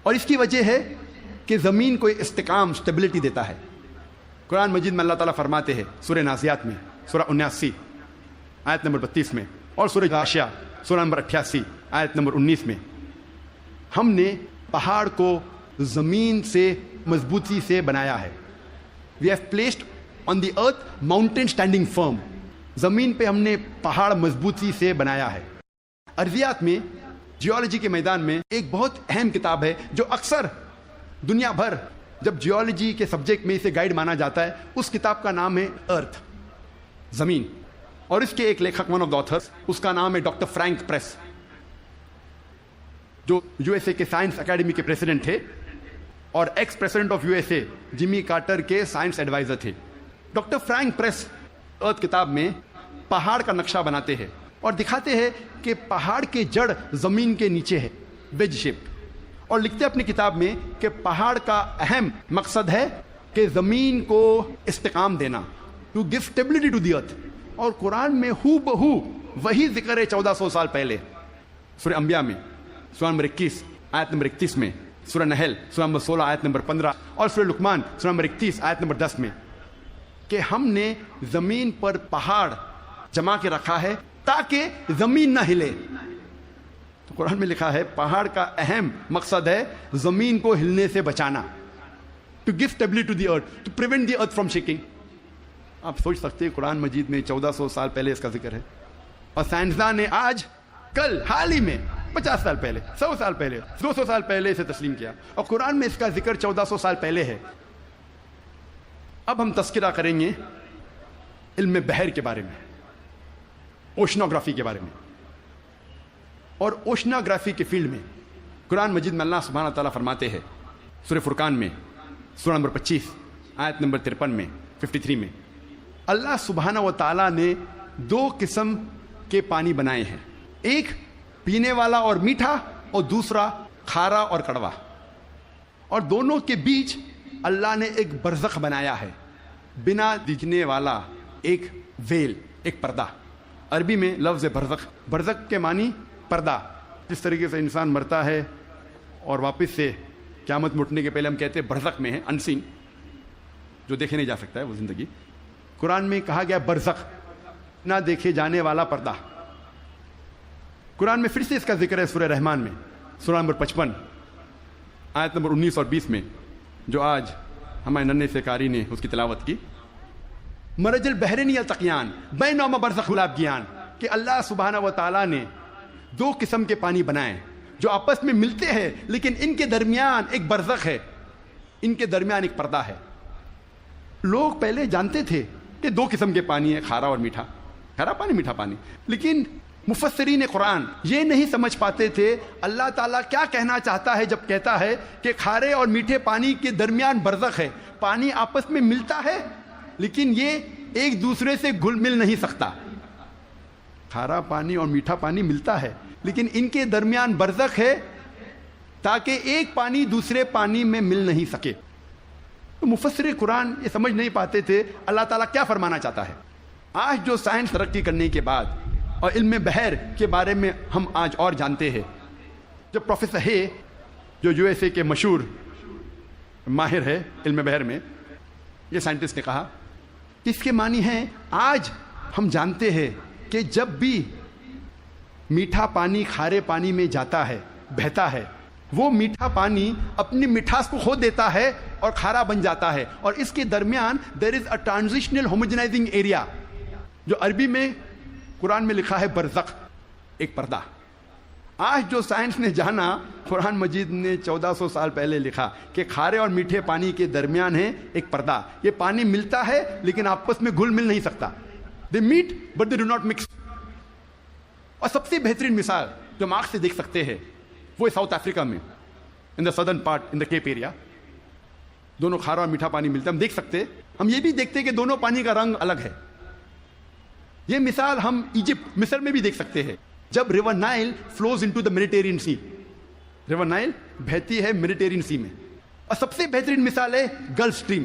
Speaker 1: اور اس کی وجہ ہے کہ زمین کو استحکام، اسٹیبلٹی دیتا ہے. قرآن مجید میں اللہ تعالیٰ فرماتے ہیں سورہ نازیات میں سورہ 79 آیت نمبر 32 میں، اور سورہ غاشیہ سورہ نمبر 88 آیت نمبر 19 میں، ہم نے پہاڑ کو زمین سے مضبوطی سے بنایا ہے. We have placed on the earth mountain standing firm. زمین پہ ہم نے پہاڑ مضبوطی سے بنایا ہے. ارضیات میں، جیولوجی کے میدان میں ایک بہت اہم کتاب ہے جو اکثر دنیا بھر جب جیولوجی کے سبجیکٹ میں اسے گائیڈ مانا جاتا ہے، اس کتاب کا نام ہے ارتھ، زمین. اور اس کے ایک لیکھک، ون آف دا آتھرس، اس کا نام ہے ڈاکٹر فرینک پریس. جو USA کے سائنس اکیڈمی کے پریزیڈنٹ تھے اور ex president of USA Jimmy Carter کے سائنس ایڈوائزر تھے. ڈاکٹر فرینک پریس ارتھ کتاب میں پہاڑ کا نقشہ بناتے ہیں اور دکھاتے ہیں کہ پہاڑ کے جڑ زمین کے نیچے ہے ویج شیپ, اور لکھتے اپنی کتاب میں کہ پہاڑ کا اہم مقصد ہے کہ زمین کو استحکام دینا, to give stability to the earth. اور قرآن میں ہو بہو وہی ذکر ہے 1400 سال پہلے سورہ انبیاء میں سورہ نمبر 21 آیت نمبر 31 میں, سورہ نحل سورہ نمبر 16 آیت نمبر 15 اور سورہ لقمان سورہ نمبر 31 آیت نمبر 10 میں, کہ ہم نے زمین پر پہاڑ جما کے رکھا ہے تاکہ زمین نہ ہلے. تو قرآن میں لکھا ہے پہاڑ کا اہم مقصد ہے زمین کو ہلنے سے بچانا, to give stability to the earth, to prevent the earth from shaking. آپ سوچ سکتے ہیں قرآن مجید میں 1400 سال پہلے اس کا ذکر ہے, اور سائنسدان نے آج کل حال ہی میں 50 سال پہلے 100 سال پہلے 200 سال پہلے اسے تسلیم کیا, اور قرآن میں اس کا ذکر 1400 سال پہلے ہے. اب ہم تذکرہ کریں گے علم بحر کے بارے میں, اوشنوگرافی کے بارے میں. اور اوشنوگرافی کے فیلڈ میں قرآن مجید میں اللہ سبحانہ تعالیٰ فرماتے ہیں سورہ فرقان میں سورہ نمبر 25 آیت نمبر 53 میں 53 میں, اللہ سبحانہ و تعالیٰ نے 2 قسم کے پانی بنائے ہیں, ایک پینے والا اور میٹھا اور دوسرا کھارا اور کڑوا, اور دونوں کے بیچ اللہ نے ایک برزخ بنایا ہے, بنا دکھنے والا ایک ویل, ایک پردہ. عربی میں لفظ برزخ, برزخ کے معنی پردہ. جس طریقے سے انسان مرتا ہے اور واپس سے قیامت مٹنے کے پہلے ہم کہتے ہیں برزخ میں ہے, انسین, جو دیکھے نہیں جا سکتا ہے وہ زندگی. قرآن میں کہا گیا برزخ, نہ دیکھے جانے والا پردہ. قرآن میں پھر سے اس کا ذکر ہے سورہ رحمان میں سورہ نمبر 55 آیت نمبر 19 اور 20 میں, جو آج ہمارے ننھے سے قاری نے اس کی تلاوت کی. مرج البحرین یلتقیان بینہما برزخ لا یبغیان, کہ اللہ سبحانہ و تعالیٰ نے 2 قسم کے پانی بنائے جو آپس میں ملتے ہیں, لیکن ان کے درمیان ایک برزخ ہے, ان کے درمیان ایک پردہ ہے. لوگ پہلے جانتے تھے کہ 2 قسم کے پانی ہیں, کھارا اور میٹھا, کھارا پانی میٹھا پانی, لیکن مفسرین قرآن یہ نہیں سمجھ پاتے تھے اللہ تعالیٰ کیا کہنا چاہتا ہے جب کہتا ہے کہ کھارے اور میٹھے پانی کے درمیان برزخ ہے. پانی آپس میں ملتا ہے لیکن یہ ایک دوسرے سے گھل مل نہیں سکتا. کھارا پانی اور میٹھا پانی ملتا ہے لیکن ان کے درمیان برزخ ہے تاکہ ایک پانی دوسرے پانی میں مل نہیں سکے. تو مفسر قرآن یہ سمجھ نہیں پاتے تھے اللہ تعالیٰ کیا فرمانا چاہتا ہے. آج جو سائنس ترقی کرنے کے بعد اور علم بحر کے بارے میں ہم آج اور جانتے ہیں, جب پروفیسر ہے جو USA کے مشہور ماہر ہے علم بحر میں, یہ سائنٹسٹ نے کہا کہ اس کے معنی ہیں آج ہم جانتے ہیں کہ جب بھی میٹھا پانی کھارے پانی میں جاتا ہے, بہتا ہے, وہ میٹھا پانی اپنی مٹھاس کو کھو دیتا ہے اور کھارا بن جاتا ہے, اور اس کے درمیان دیر از اے ٹرانزیشنل ہوموجنائزنگ ایریا, جو عربی میں قرآن میں لکھا ہے برزخ, ایک پردہ. آج جو سائنس نے جانا, قرآن مجید نے 1400 سال پہلے لکھا کہ کھارے اور میٹھے پانی کے درمیان ہے ایک پردہ. یہ پانی ملتا ہے لیکن آپس میں گھل مل نہیں سکتا. They meet but they do not mix. اور سب سے بہترین مثال جو ہم آنکھ سے دیکھ سکتے ہیں وہ ساؤتھ افریقہ میں, in the southern part, in the Cape area, دونوں کھارا اور میٹھا پانی ملتا ہے. ہم دیکھ سکتے, ہم یہ بھی دیکھتے کہ دونوں پانی کا رنگ الگ ہے. یہ مثال ہم ایجپٹ, مصر میں بھی دیکھ سکتے ہیں. جب river Nile flows into the Mediterranean sea, river Nile بہتی ہے میڈیٹرینین سی میں. اور سب سے بہترین مثال ہے گلف اسٹریم,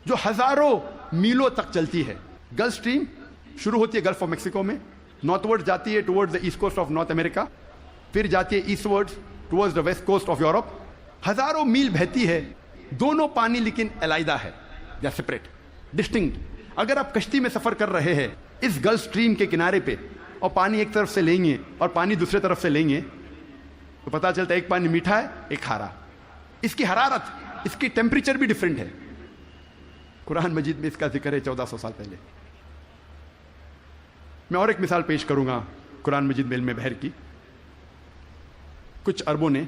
Speaker 1: جو ہزاروں میلوں تک چلتی ہے. گلف اسٹریم شروع ہوتی ہے گلف آف میکسیکو میں, نارتھ ورڈ جاتی ہے towards the east coast of North America, پھر جاتی ہے eastward towards the west coast of Europe. ہزاروں میل بہتی ہے, دونوں پانی لیکن علیحدہ ہے, یا سپریٹ, ڈسٹنکٹ. اگر آپ کشتی میں سفر کر رہے ہیں اس گلف اسٹریم کے کنارے پہ, اور پانی ایک طرف سے لیں گے اور پانی دوسرے طرف سے لیں گے, تو پتہ چلتا ہے ایک پانی میٹھا ہے ایک کھارا. اس کی حرارت, اس کی ٹیمپریچر بھی ڈفرینٹ ہے. قرآن مجید میں اس کا ذکر ہے 1400 سال پہلے. میں اور ایک مثال پیش کروں گا قرآن مجید میں علم بحر کی. کچھ عربوں نے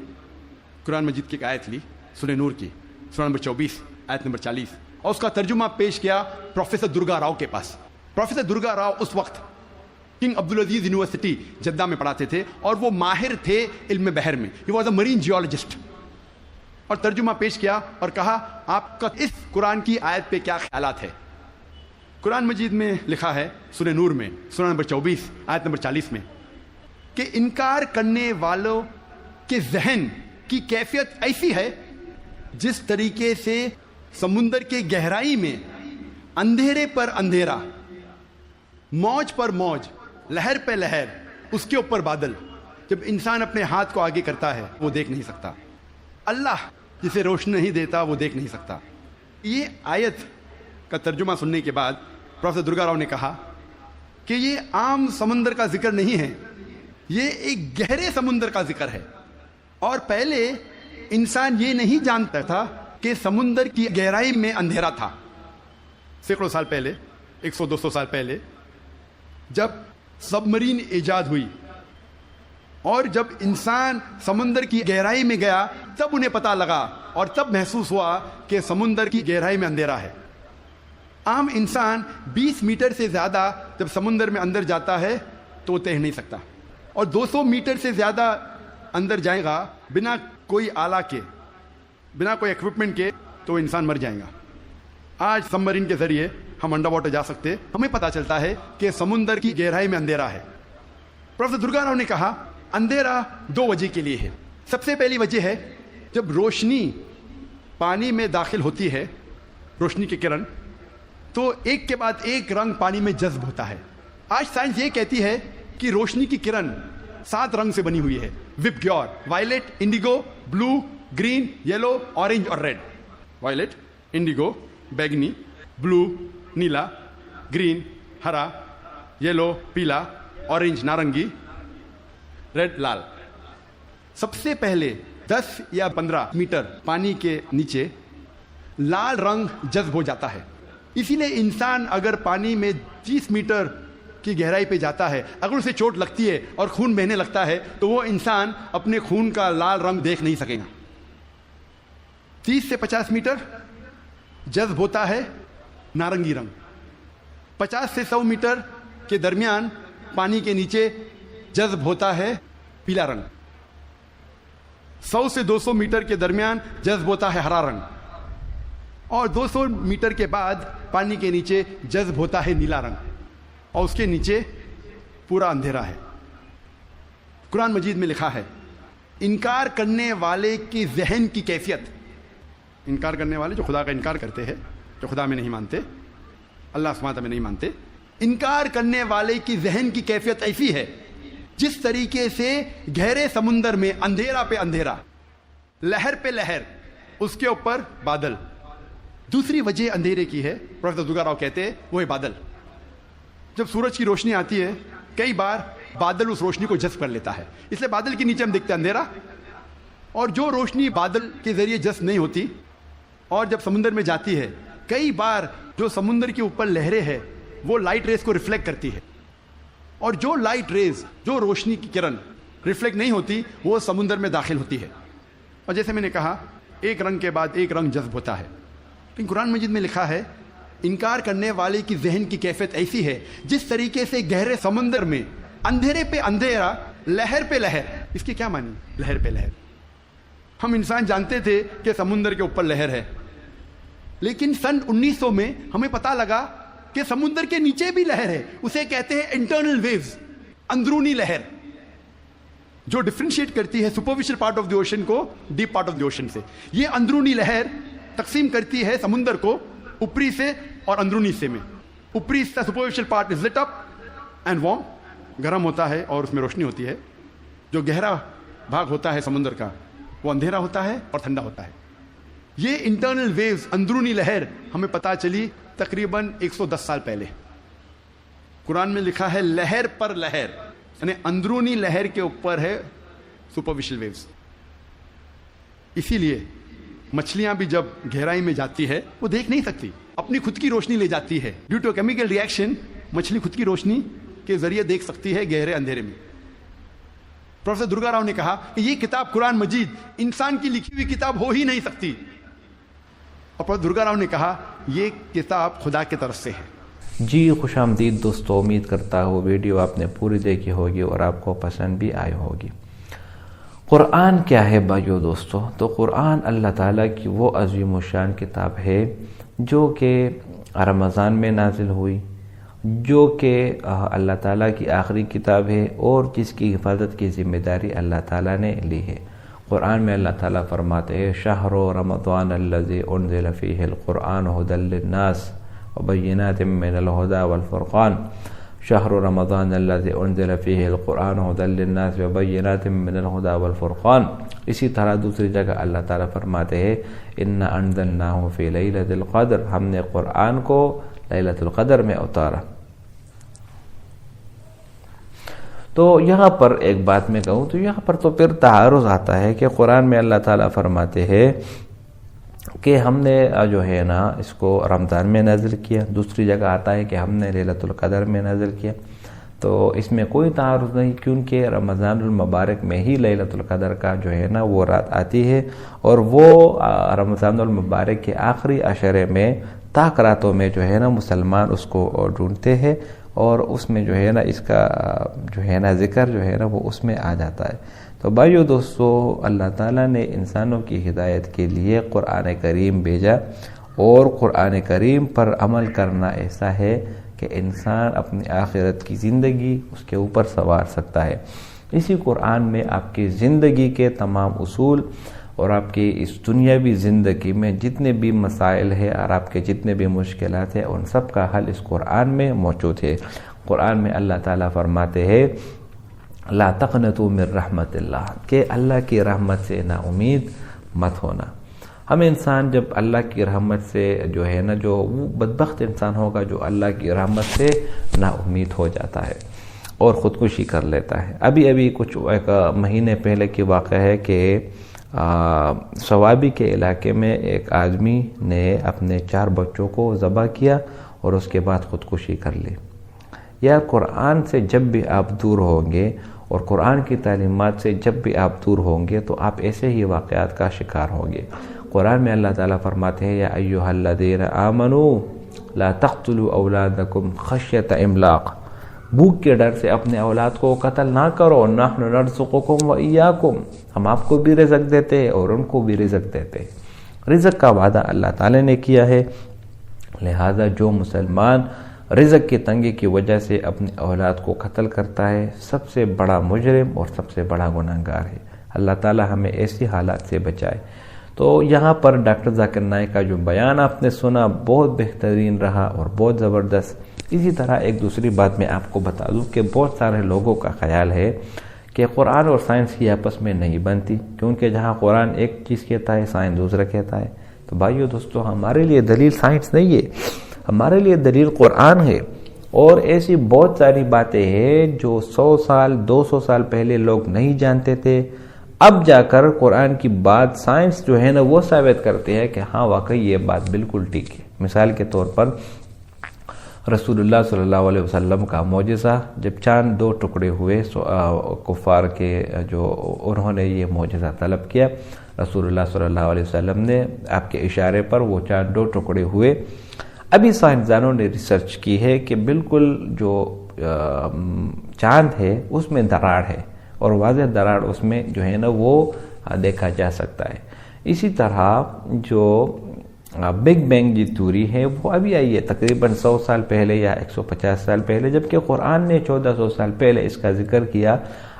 Speaker 1: قرآن مجید کی ایک آیت لی سورہ نور کی, سورہ نمبر 24 آیت نمبر 40, اور اس کا ترجمہ پیش کیا پروفیسر درگا راؤ کے پاس. پروفیسر درگا راؤ اس وقت کنگ عبدالعزیز یونیورسٹی جدہ میں پڑھاتے تھے اور وہ ماہر تھے علم بحر میں. He was a Marine geologist. اور ترجمہ پیش کیا اور کہا آپ کا اس قرآن کی آیت پہ کیا خیالات ہے. قرآن مجید میں لکھا ہے سورہ نور میں سورہ نمبر 24 آیت نمبر 40 میں کہ انکار کرنے والوں کے ذہن کی کیفیت ایسی ہے جس طریقے سے سمندر کے گہرائی میں اندھیرے پر اندھیرا، موج پر موج، لہر پہ لہر، اس کے اوپر بادل. جب انسان اپنے ہاتھ کو آگے کرتا ہے وہ دیکھ نہیں سکتا. اللہ جسے روشنی نہیں دیتا وہ دیکھ نہیں سکتا. یہ آیت کا ترجمہ سننے کے بعد پروفیسر درگا راؤ نے کہا کہ یہ عام سمندر کا ذکر نہیں ہے، یہ ایک گہرے سمندر کا ذکر ہے. اور پہلے انسان یہ نہیں جانتا تھا کہ سمندر کی گہرائی میں اندھیرا تھا. سینکڑوں سال پہلے، 100-200 سال پہلے جب سب مرین ایجاد ہوئی اور جب انسان سمندر کی گہرائی میں گیا تب انہیں پتا لگا اور تب محسوس ہوا کہ سمندر کی گہرائی میں اندھیرا ہے. عام انسان 20 میٹر سے زیادہ جب سمندر میں اندر جاتا ہے تو وہ تیر نہیں سکتا، اور 200 میٹر سے زیادہ اندر جائے گا بنا کوئی آلہ کے، بنا کوئی ایکوپمنٹ کے، تو انسان مر جائے گا. آج سب مرین کے ذریعے ہم انڈر واٹر جا سکتے، ہمیں پتا چلتا ہے کہ سمندر کی گہرائی میں اندھیرا ہے. پروفیسر درگا راؤ نے کہا اندھیرا 2 وجہ کے لیے ہے. سب سے پہلی وجہ ہے جب روشنی پانی میں داخل ہوتی ہے، روشنی کی کرن، تو ایک کے بعد ایک رنگ پانی میں جذب ہوتا ہے. آج سائنس یہ کہتی ہے کہ روشنی کی کرن 7 رنگ سے بنی ہوئی ہے، وپ گیور، وائلٹ، انڈیگو، بلو، گرین، یلو، اورنج اور ریڈ. وائلٹ، انڈیگو، بیگنی، بلو، نیلا، گرین، ہرا، یلو، پیلا، اورنج، نارنگی، ریڈ، لال. سب سے پہلے 10 یا 15 میٹر پانی کے نیچے لال رنگ جذب ہو جاتا ہے. اسی لیے انسان اگر پانی میں 30 میٹر کی گہرائی پہ جاتا ہے، اگر اسے چوٹ لگتی ہے اور خون بہنے لگتا ہے تو وہ انسان اپنے خون کا لال رنگ دیکھ نہیں سکے گا. 30 سے 50 میٹر جذب ہوتا ہے نارنگی رنگ. 50 سے 100 میٹر کے درمیان پانی کے نیچے جذب ہوتا ہے پیلا رنگ. 100 سے 200 میٹر کے درمیان جذب ہوتا ہے ہرا رنگ، اور 200 میٹر کے بعد پانی کے نیچے جذب ہوتا ہے نیلا رنگ، اور اس کے نیچے پورا اندھیرا ہے. قرآن مجید میں لکھا ہے انکار کرنے والے کی ذہن کی کیفیت، انکار کرنے والے جو خدا کا انکار کرتے ہیں، جو خدا میں نہیں مانتے، اللہ سبحانہ میں نہیں مانتے، انکار کرنے والے کی ذہن کی کیفیت ایسی ہے جس طریقے سے گہرے سمندر میں اندھیرا پہ اندھیرا، لہر پہ لہر، اس کے اوپر بادل. دوسری وجہ اندھیرے کی ہے، پروفیسر درگا راؤ کہتے ہیں، وہ ہے بادل. جب سورج کی روشنی آتی ہے کئی بار بادل اس روشنی کو جذب کر لیتا ہے، اس لیے بادل کے نیچے ہم دیکھتے ہیں اندھیرا. اور جو روشنی بادل کے ذریعے جذب نہیں ہوتی اور جب سمندر میں جاتی ہے، کئی بار جو سمندر کے اوپر لہریں ہیں وہ لائٹ ریز کو ریفلیکٹ کرتی ہے، اور جو لائٹ ریز، جو روشنی کی کرن ریفلیکٹ نہیں ہوتی وہ سمندر میں داخل ہوتی ہے. اور جیسے میں نے کہا ایک رنگ کے بعد ایک رنگ جذب ہوتا ہے. لیکن قرآن مجید میں لکھا ہے انکار کرنے والے کی ذہن کی کیفیت ایسی ہے جس طریقے سے گہرے سمندر میں اندھیرے پہ اندھیرا، لہر پہ لہر. اس کی کیا معنی؟ لہر پہ لہر. ہم انسان جانتے تھے کہ سمندر کے اوپر لہر ہے، لیکن سن 1900 میں ہمیں پتا لگا کہ سمندر کے نیچے بھی لہر ہے. اسے کہتے ہیں انٹرنل ویوز، اندرونی لہر، جو ڈفرینشیٹ کرتی ہے superficial part of the ocean کو deep part of the ocean سے. یہ اندرونی لہر تقسیم کرتی ہے سمندر کو اوپری سے اور اندرونی حصے میں. اوپری حصہ superficial part is lit up and warm, گرم ہوتا ہے اور اس میں روشنی ہوتی ہے. جو گہرا بھاگ ہوتا ہے سمندر کا وہ اندھیرا ہوتا ہے اور ٹھنڈا ہوتا ہے. یہ انٹرنل ویوز، اندرونی لہر، ہمیں پتا چلی تقریباً 110 سال پہلے. قرآن میں لکھا ہے لہر پر لہر، یعنی اندرونی لہر کے اوپر ہے سپرفیشل ویوز. اسی لیے مچھلیاں بھی جب گہرائی میں جاتی ہے وہ دیکھ نہیں سکتی، اپنی خود کی روشنی لے جاتی ہے. Due to chemical reaction مچھلی خود کی روشنی کے ذریعے دیکھ سکتی ہے گہرے اندھیرے میں. پروفیسر درگا راؤ نے کہا کہ یہ کتاب قرآن مجید انسان کی لکھی ہوئی کتاب ہو ہی نہیں سکتی. اور پروفیسر درگا راؤ نے کہا یہ کتاب خدا کی طرف سے ہے.
Speaker 2: جی خوش آمدید دوستو، امید کرتا ہوں ویڈیو آپ نے پوری دیکھی ہوگی اور آپ کو پسند بھی آئی ہوگی۔ قرآن کیا ہے بھائیو دوستو؟ تو قرآن اللہ تعالیٰ کی وہ عظیم الشان کتاب ہے جو کہ رمضان میں نازل ہوئی، جو کہ اللہ تعالیٰ کی آخری کتاب ہے اور جس کی حفاظت کی ذمہ داری اللہ تعالیٰ نے لی ہے۔ قرآن میں اللہ تعالیٰ فرماتے ہیں شہر رمضان الذی انزل فیہ القرآن ھدی للناس وبینات من الہدی والفرقان، شہر رمضان الذی انزل فیہ القرآن ھدی للناس وبینات من الہدی والفرقان۔ اسی طرح دوسری جگہ اللہ تعالیٰ فرماتے ہیں انا انزلناہ فی لیلۃ القدر، ہم نے قرآن کو لیلۃ القدر میں اتارا۔ تو یہاں پر ایک بات میں کہوں تو یہاں پر تو پھر تعارض آتا ہے کہ قرآن میں اللہ تعالیٰ فرماتے ہیں کہ ہم نے جو ہے نا اس کو رمضان میں نازل کیا، دوسری جگہ آتا ہے کہ ہم نے لیلۃ القدر میں نازل کیا۔ تو اس میں کوئی تعارض نہیں، کیونکہ رمضان المبارک میں ہی لیلۃ القدر کا جو ہے نا وہ رات آتی ہے، اور وہ رمضان المبارک کے آخری عشرے میں تاک راتوں میں جو ہے نا مسلمان اس کو ڈھونڈتے ہیں، اور اس میں جو ہے نا اس کا جو ہے نا ذکر جو ہے نا وہ اس میں آ جاتا ہے۔ تو بھائیو دوستو، اللہ تعالیٰ نے انسانوں کی ہدایت کے لیے قرآن کریم بھیجا، اور قرآن کریم پر عمل کرنا ایسا ہے کہ انسان اپنی آخرت کی زندگی اس کے اوپر سنوار سکتا ہے۔ اسی قرآن میں آپ کی زندگی کے تمام اصول اور آپ کی اس دنیاوی زندگی میں جتنے بھی مسائل ہیں اور آپ کے جتنے بھی مشکلات ہیں، ان سب کا حل اس قرآن میں موجود ہے۔ قرآن میں اللہ تعالیٰ فرماتے ہیں لا تقنطوا من رحمت اللہ، کہ اللہ کی رحمت سے نا امید مت ہونا۔ ہم انسان جب اللہ کی رحمت سے جو ہے نا، جو وہ بدبخت انسان ہوگا جو اللہ کی رحمت سے نا امید ہو جاتا ہے اور خودکشی کر لیتا ہے۔ ابھی کچھ ایک مہینے پہلے کی واقعہ ہے کہ صوابی کے علاقے میں ایک آدمی نے اپنے 4 بچوں کو ذبح کیا اور اس کے بعد خودکشی کر لی۔ یا قرآن سے جب بھی آپ دور ہوں گے اور قرآن کی تعلیمات سے جب بھی آپ دور ہوں گے تو آپ ایسے ہی واقعات کا شکار ہوں گے۔ قرآن میں اللہ تعالیٰ فرماتے ہیں یا ایھا الذین آمنوا لا تقتلوا اولادکم خشیۃ املاق، بھوک کے ڈر سے اپنے اولاد کو قتل نہ کرو، نحن نرزقکم وایاکم، ہم آپ کو بھی رزق دیتے ہیں اور ان کو بھی رزق دیتے ہیں۔ رزق کا وعدہ اللہ تعالیٰ نے کیا ہے، لہذا جو مسلمان رزق کی تنگی کی وجہ سے اپنی اولاد کو قتل کرتا ہے سب سے بڑا مجرم اور سب سے بڑا گناہگار ہے۔ اللہ تعالیٰ ہمیں ایسی حالات سے بچائے۔ تو یہاں پر ڈاکٹر ذاکر نائک کا جو بیان آپ نے سنا بہت بہترین رہا اور بہت زبردست۔ اسی طرح ایک دوسری بات میں آپ کو بتا دوں کہ بہت سارے لوگوں کا خیال ہے کہ قرآن اور سائنس کی آپس میں نہیں بنتی، کیونکہ جہاں قرآن ایک چیز کہتا ہے سائنس دوسرا کہتا ہے۔ تو بھائیو دوستو، ہمارے لیے دلیل سائنس نہیں ہے، ہمارے لیے دلیل قرآن ہے، اور ایسی بہت ساری باتیں ہیں جو 100 سال 200 سال پہلے لوگ نہیں جانتے تھے، اب جا کر قرآن کی بات سائنس جو ہے نا وہ ثابت کرتے ہیں کہ ہاں واقعی یہ بات بالکل ٹھیک ہے۔ مثال کے طور پر رسول اللہ صلی اللہ علیہ وسلم کا معجزہ، جب چاند 2 ٹکڑے ہوئے کفار کے جو انہوں نے یہ معجزہ طلب کیا، رسول اللہ صلی اللہ علیہ وسلم نے آپ کے اشارے پر وہ چاند 2 ٹکڑے ہوئے۔ ابھی سائنسدانوں نے ریسرچ کی ہے کہ بالکل جو چاند ہے اس میں دراڑ ہے، اور واضح دراڑ اس میں جو ہے نا وہ دیکھا جا سکتا ہے۔ اسی طرح جو بگ بینگ کی تھیوری ہے وہ ابھی آئی ہے تقریباً 100 سال پہلے یا 150 سال پہلے، جبکہ قرآن نے 1400 سال پہلے اس کا ذکر کیا۔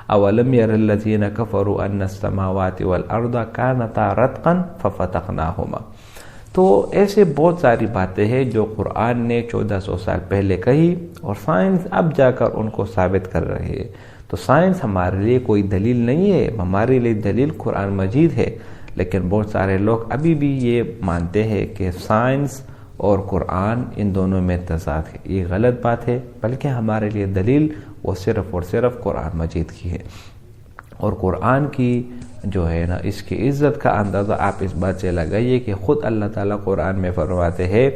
Speaker 2: اولم یر الذین کفروا ان السماوات والارض کانتا رتقا ففتقناہما۔ تو ایسے بہت ساری باتیں ہیں جو قرآن نے 1400 سال پہلے کہی اور سائنس اب جا کر ان کو ثابت کر رہی ہے۔ تو سائنس ہمارے لیے کوئی دلیل نہیں ہے، ہمارے لیے دلیل قرآن مجید ہے، لیکن بہت سارے لوگ ابھی بھی یہ مانتے ہیں کہ سائنس اور قرآن ان دونوں میں تضاد ہے۔ یہ غلط بات ہے، بلکہ ہمارے لیے دلیل وہ صرف اور صرف قرآن مجید کی ہے۔ اور قرآن کی جو ہے نا اس کی عزت کا اندازہ آپ اس بات سے لگائیے کہ خود اللہ تعالیٰ قرآن میں فرماتے ہیں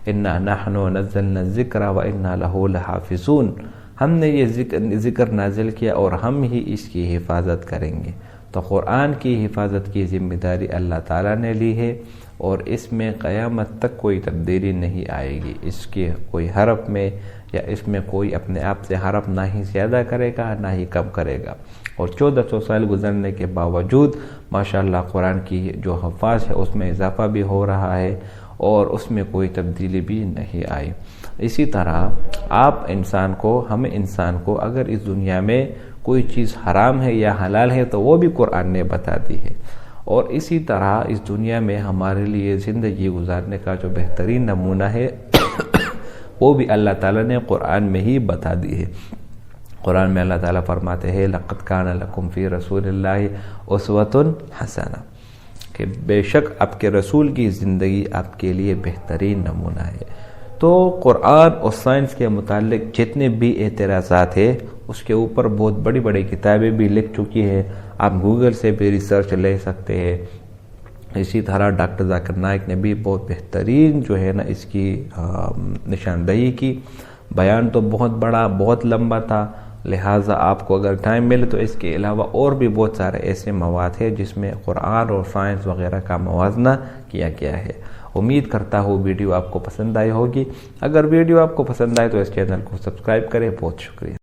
Speaker 2: انا نحن نزلنا الذکر وانا لہ لحافظون، ہم نے یہ ذکر نازل کیا اور ہم ہی اس کی حفاظت کریں گے۔ تو قرآن کی حفاظت کی ذمہ داری اللہ تعالیٰ نے لی ہے، اور اس میں قیامت تک کوئی تبدیلی نہیں آئے گی. اس کے کوئی حرف میں یا اس میں کوئی اپنے آپ سے حرف نہ ہی زیادہ کرے گا نہ ہی کم کرے گا. اور 1400 سال گزرنے کے باوجود ماشاءاللہ قرآن کی جو حفاظ ہے اس میں اضافہ بھی ہو رہا ہے اور اس میں کوئی تبدیلی بھی نہیں آئی. اسی طرح ہم انسان کو اگر اس دنیا میں کوئی چیز حرام ہے یا حلال ہے تو وہ بھی قرآن نے بتا دی ہے. اور اسی طرح اس دنیا میں ہمارے لیے زندگی گزارنے کا جو بہترین نمونہ ہے وہ بھی اللہ تعالیٰ نے قرآن میں ہی بتا دی ہے. قرآن میں اللہ تعالیٰ فرماتے ہیں لَقَدْ كَانَ لَكُمْ فِي رَسُولِ اللَّهِ أُسْوَةٌ حَسَنَةٌ کہ بے شک آپ کے رسول کی زندگی آپ کے لیے بہترین نمونہ ہے. تو قرآن اور سائنس کے متعلق جتنے بھی اعتراضات ہیں اس کے اوپر بہت بڑی بڑی کتابیں بھی لکھ چکی ہیں. آپ گوگل سے بھی ریسرچ لے سکتے ہیں. اسی طرح ڈاکٹر ذاکر نائک نے بھی بہت بہترین جو ہے نا اس کی نشاندہی کی. بیان تو بہت بڑا بہت لمبا تھا، لہٰذا آپ کو اگر ٹائم ملے تو اس کے علاوہ اور بھی بہت سارے ایسے مواد ہیں جس میں قرآن اور سائنس وغیرہ کا موازنہ کیا گیا ہے. امید کرتا ہوں ویڈیو آپ کو پسند آئی ہوگی. اگر ویڈیو آپ کو پسند آئے تو اس چینل کو سبسکرائب کریں. بہت شکریہ.